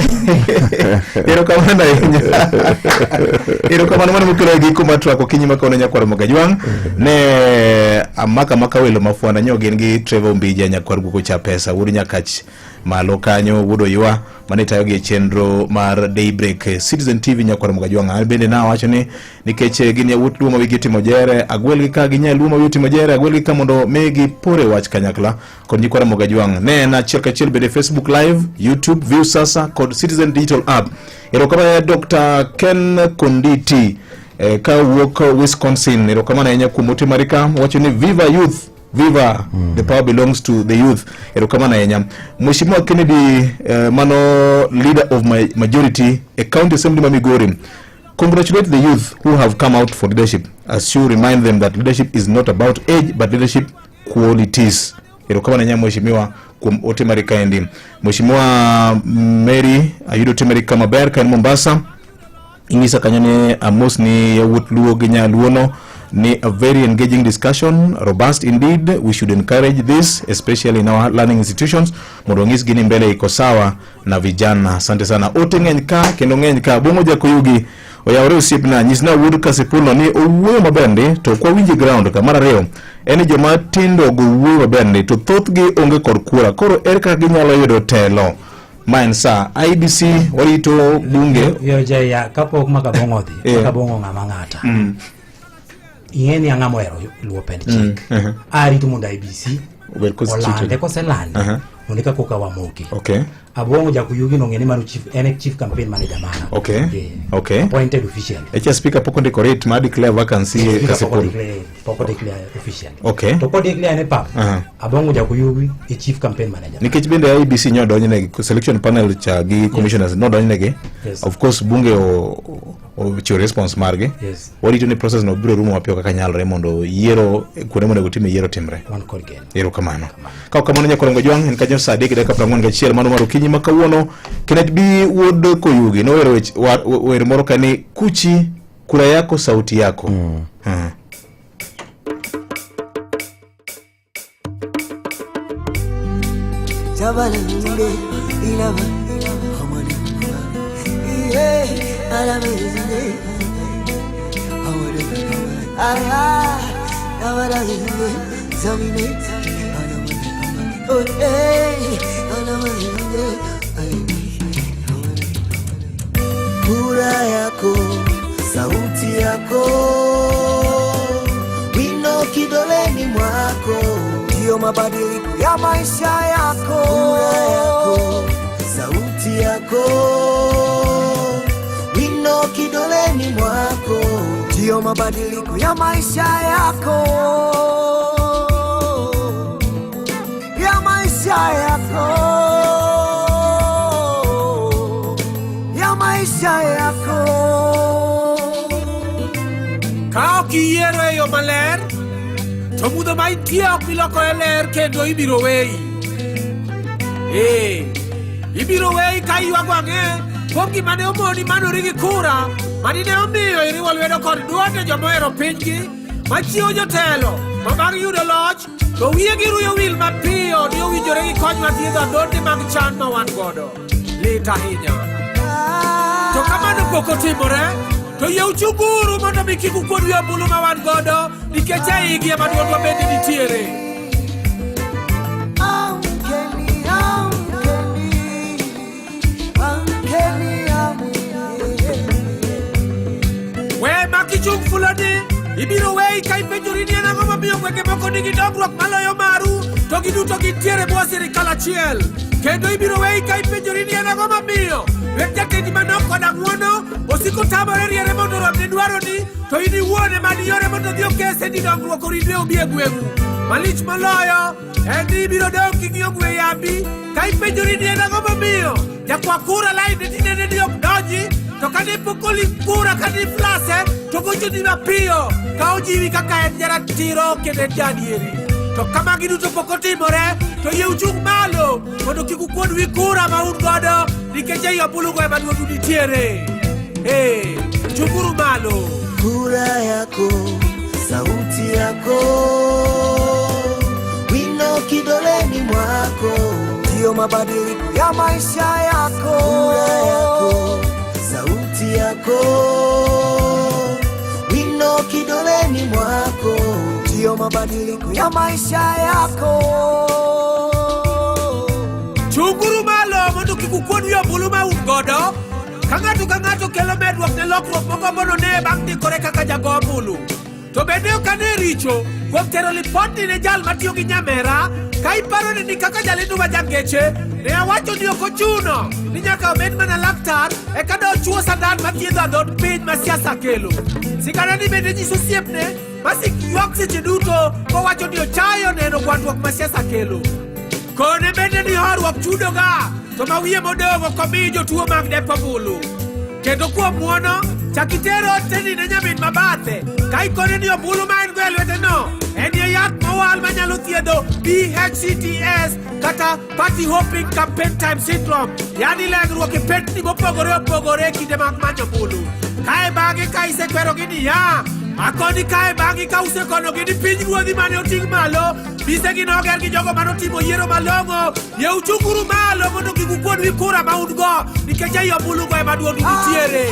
erokamano mano mukiro gi kuma twako kinyima kono nyakwaro Mogajwang ne amaka welo mafuanda nyogen gi Trevor Mbija nyakwar guko cha pesa wudu nyakach malo kanyo wudo ywa manitayo gi chenro mar Daybreak Citizen TV nyakwar Mogajwang bende na wacho ni nikech gin yawut luoma wigi timo jere agwel gi ka ginya luoma wigi timo jere agwel gi ka mondo megi pore wach kanyakla kod nyakwar Mogajwang ne na chiel bende Facebook live, YouTube, View Sasa kod Citizen Digital app. Erokama Dr. Ken Konditi ka wuok Wisconsin. Erokamana enya kumote marika wacho ni viva youth, viva the power belongs to the youth. Erokamana enya Mheshimiwa Kennedy mano leader of my majority a county assembly Migori congratulate the youth who have come out for leadership as you remind them that leadership is not about age but leadership qualities. Erokamana enya Mheshimiwa kumote marika endi Mheshimiwa Mary ayudo temerika maber kan Mombasa ingisa kanyane amos ni yawut luo ginya luono ni a very engaging discussion, robust indeed. We should encourage this especially in our learning institutions. Modongis gini mbele iko sawa na vijana. Asante sana. Ote ngenyka kendo ngenyka bongo jakuyugi oyawre usipna nyisna wudu kasipulo ni uwe mabende to kwa winji ground kamara reo eni joma tindo go uwe mabende to thothgi onge kod kura koro erka ginyalo yudo telo Mainsa IBC warito bunge yo jaya kapok makabongodhi makabongo ngamangata ingeni angamo ero luo pend chik ari tumonda IBC olande koselande unika koka wamoki abongo jakuyugi no ngeni manu chief campaign manager mana appointed official speaker poko decorate ma declare vacancy kasipul poko declare official to declare ne pap abongo jakuyugi chief campaign manager nikech bende IBC nyodo nyine selection panel cha gi commissioners no donye of course bunge o chiwo response marge warito ni process no biro rumo mapio kaka nyalre mondo yiero kuone mondo gutime yiero timre yiero kamano ka kamano nyakwar Mogajwang en kanyo saa 3:41 mano maro kinyi makawuono Kenneth B Wood Koyugi no wero moro kani kuchi kura yako sauti yako Kura yako, sauti yako, wino kidoleni mwako, ndio mabadiliko ya maisha yako. Kura yako, sauti yako, wino kidoleni mwako, ndio mabadiliko ya maisha yako, ya maisha yako, ya maisha yako. Kao kiero yo maler, tomudo mai tia piloko eler kendo ibiro wei. Ibiro wei kai wagwange, kongi mane omoni manori gi kura, manine omiyo iriwo lwedo kod duote jomoero pinygi, machiwo jotelo, mabang' yudo loch, to wiye giruyo wil mapiyo ni owinjore gi kony mathiedho adonde mag chan ma wan godo. Lit ahinya. To kamano pok otimore, to yie uchunguru mondo mi kik ukuod wi ombulu ma wan godo, nikech eigi ema duondwa bende nitiere. We makichung fulani, ibiro wei ka ipenjori ni en ang'o momiyo gwenge moko nigi dongruok maloyo maru, to giduto gintiere bwo sirikal achiel. Kendo ibiro wei ka ipenjori ni en ang'o momiyo wek jatendi manok koda ng'uono osiko tamore riere mondo oromne dwaroni, to in iwuon ema diyore mondo dhi okese ni dongruok oridre obi e gweng'u. Malich moloyo en ni ibiro dong' king'iyo ng'we yambi ka ipenjori ni en ang'o momiyo jakwa kura lain ne tinene ni ok donji, to kane pokoli kura kane flase to gochoni mapiyo ka ojiwi kaka en jaratiro kendo en jadieri. To kama giduto pok otimore, to yie uchung' malo mondo kik ukuod wi kura ma un godo, nikech ei ombulugo ema duodu nitiere. Chunguru malo. Kura yako, sauti yako, wino kidoleni mwako, ndio mabadiliko ya maisha yako. Kura yako, sauti yako, wino kidoleni mwako, ndio mabadiliko ya maisha yako. Chunguru malo mondo kik ukuod wi ombulu ma un godo. Ka ng'ato kelo medruok ne lokruok moko mondo ne bang' ndikore kaka jago ombulu. To bende ok ane richo kuom tero lipot ne jal matiyo gi nyamera, ka iparo ni kaka jalendo ma jangeche ne awacho ni ok ochuno ni nyaka obed mana laktar eka do chuo sandan mathiedho adhond piny ma siasa kelo. Sigana ni bende nyiso siepne masik ywak seche duto kowacho ni ochayo neno gwandruok ma siasa kelo. Kone bende ni horuok chudoga, to ma wiye modongo komi jotuo mag depo ombulu. Kendo kuom muono, chakitero teni ne nyamin mabathe, ka ikone ni ombulu ma en go e lweteno, en ye yath mowal manyalo thiedho PHCTS kata Party Hopping Campaign Time Syndrome, yani legruok e petni mopogore opogore kinde mag manyo ombulu. Kae bang'e ka isekwero gi niya, akoni kae bang'e ka usekono gi ni piny ruodhi mane oting' malo, bise gi noger gi jogo mane otimo yiero malong'o, ye uchunguru malo mondo kik ukuod wi kura ma un go, nikech ei ombulugo ema duodu nitiere.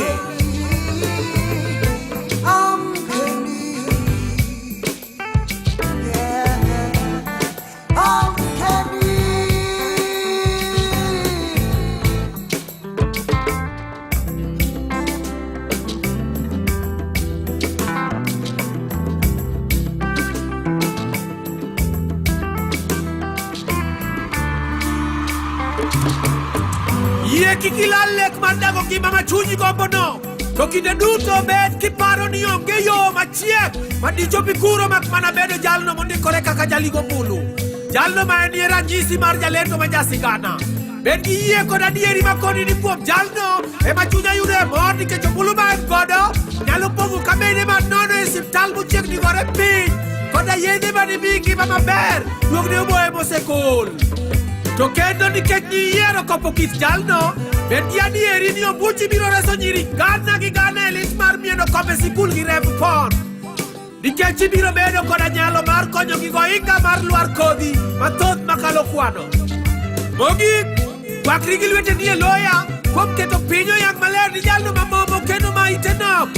Yie kikilal lek mandago gima machunyi gombono, to kinde duto bet kiparo ni onge yo machiek madichopi kuro mak mana bedo jalno mondikore kaka jaligo ombulu, jalno ma en ye ranyisi mar jalendo ma jasigana. Bet gi yie kod adieri makoni ni kuom jalno ema chunya yudo e mor, nikech ombulu ma en godo nyalo pogo kamene manono e siptal mochiegni gore piny, koda yedhe mane mi ngima maber duogne oboe mosekol. To kendo nikech niyiero kopo kit jalno, bet gi adieri ni ombuchi biro reso nyiri gana gi gana e lit mar mieno kombe sikul gi rev pon, nikech ibiro bedo koda nyalo mar konyo gi goinga mar lwar kodhi mathoth makalo kwano. Mogik, kwakri gi lwete ni e loya kuom keto piny oyang maler ni jalno mamomo kendo ma ite nok.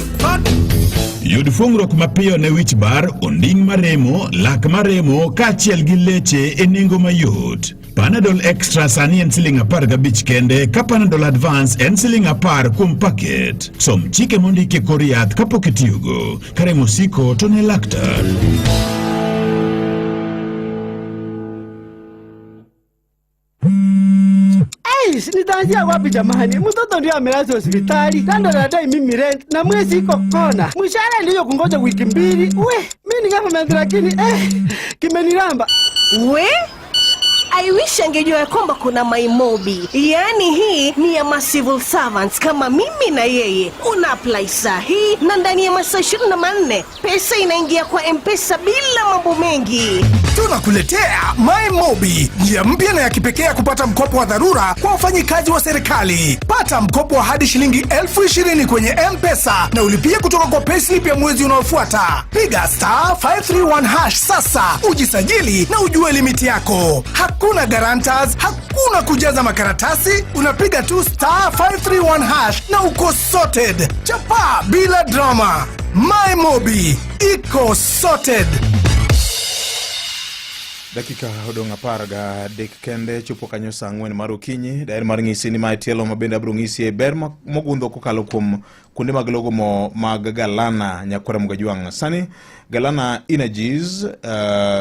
Yud fuong'ruok mapiyo ne wich bar, onding' maremo, lak maremo, kaachiel gi leche e nengo mayot. Panadol Extra sani en $15 kende, ka Panadol Advance en $10 kuom paket. Som chike mondiki e kor yath kapok itiyogo. Karemo siko to ne laktar. Nitaanzia wapi jamani? Mtoto ndio amelazwa hospitali, kando nadai mimi rent na mwezi iko kona. Mshahara ndio kungoja wiki 2. Mimi ni government lakini kimeniramba. I wish angejua kwamba kuna MyMobi. Yaani hii ni ya civil servants kama mimi na yeye. Una apply sahi na ndani ya masaa 24 pesa inaingia kwa M-Pesa bila mambo mengi. Tunakuletea MyMobi, njia mpya na ya kipekee ya kupata mkopo wa dharura kwa wafanyikazi wa serikali. Pata mkopo wa hadi shilingi 20,000 kwenye M-Pesa na ulipie kutoka kwa payslip ya mwezi unaofuata. Piga *531# sasa, ujisajili na ujue limiti yako. Hakuna guarantors, hakuna kujaza makaratasi, unapiga tu *531# na uko sorted. Chapa bila drama. MyMobi, iko sorted. Dakika odong' 13 kende chopo kanyo saa 4 mar okinyi. Daher mar ng'isi ni mae tielo mabende abiro ng'isi e ber mogundho kokalo kuom kuonde mag logo mag Galana Nyakwara Mgajwang'. Sani Galana Energies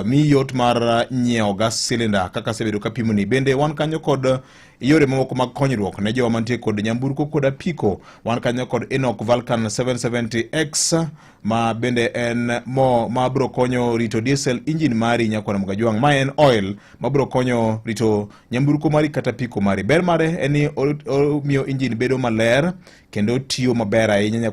mi yot mar nyiewo gas cylinder kaka sebedo kapimo ni. Bende wan kanyo kod yore mamoko mag konyruok ne jowa mantie kod nyamburko kod apiko. Wan kanyo kod Enoch Vulcan 770X ma bende en mo ma bro konyo rito diesel engine mari Nyakwara Mgajwang'. Ma en oil ma bro konyo rito nyamburko mari kata apiko mari. Ber mare en ni omiyo engine bedo maler kendo tiyo maber ahinya.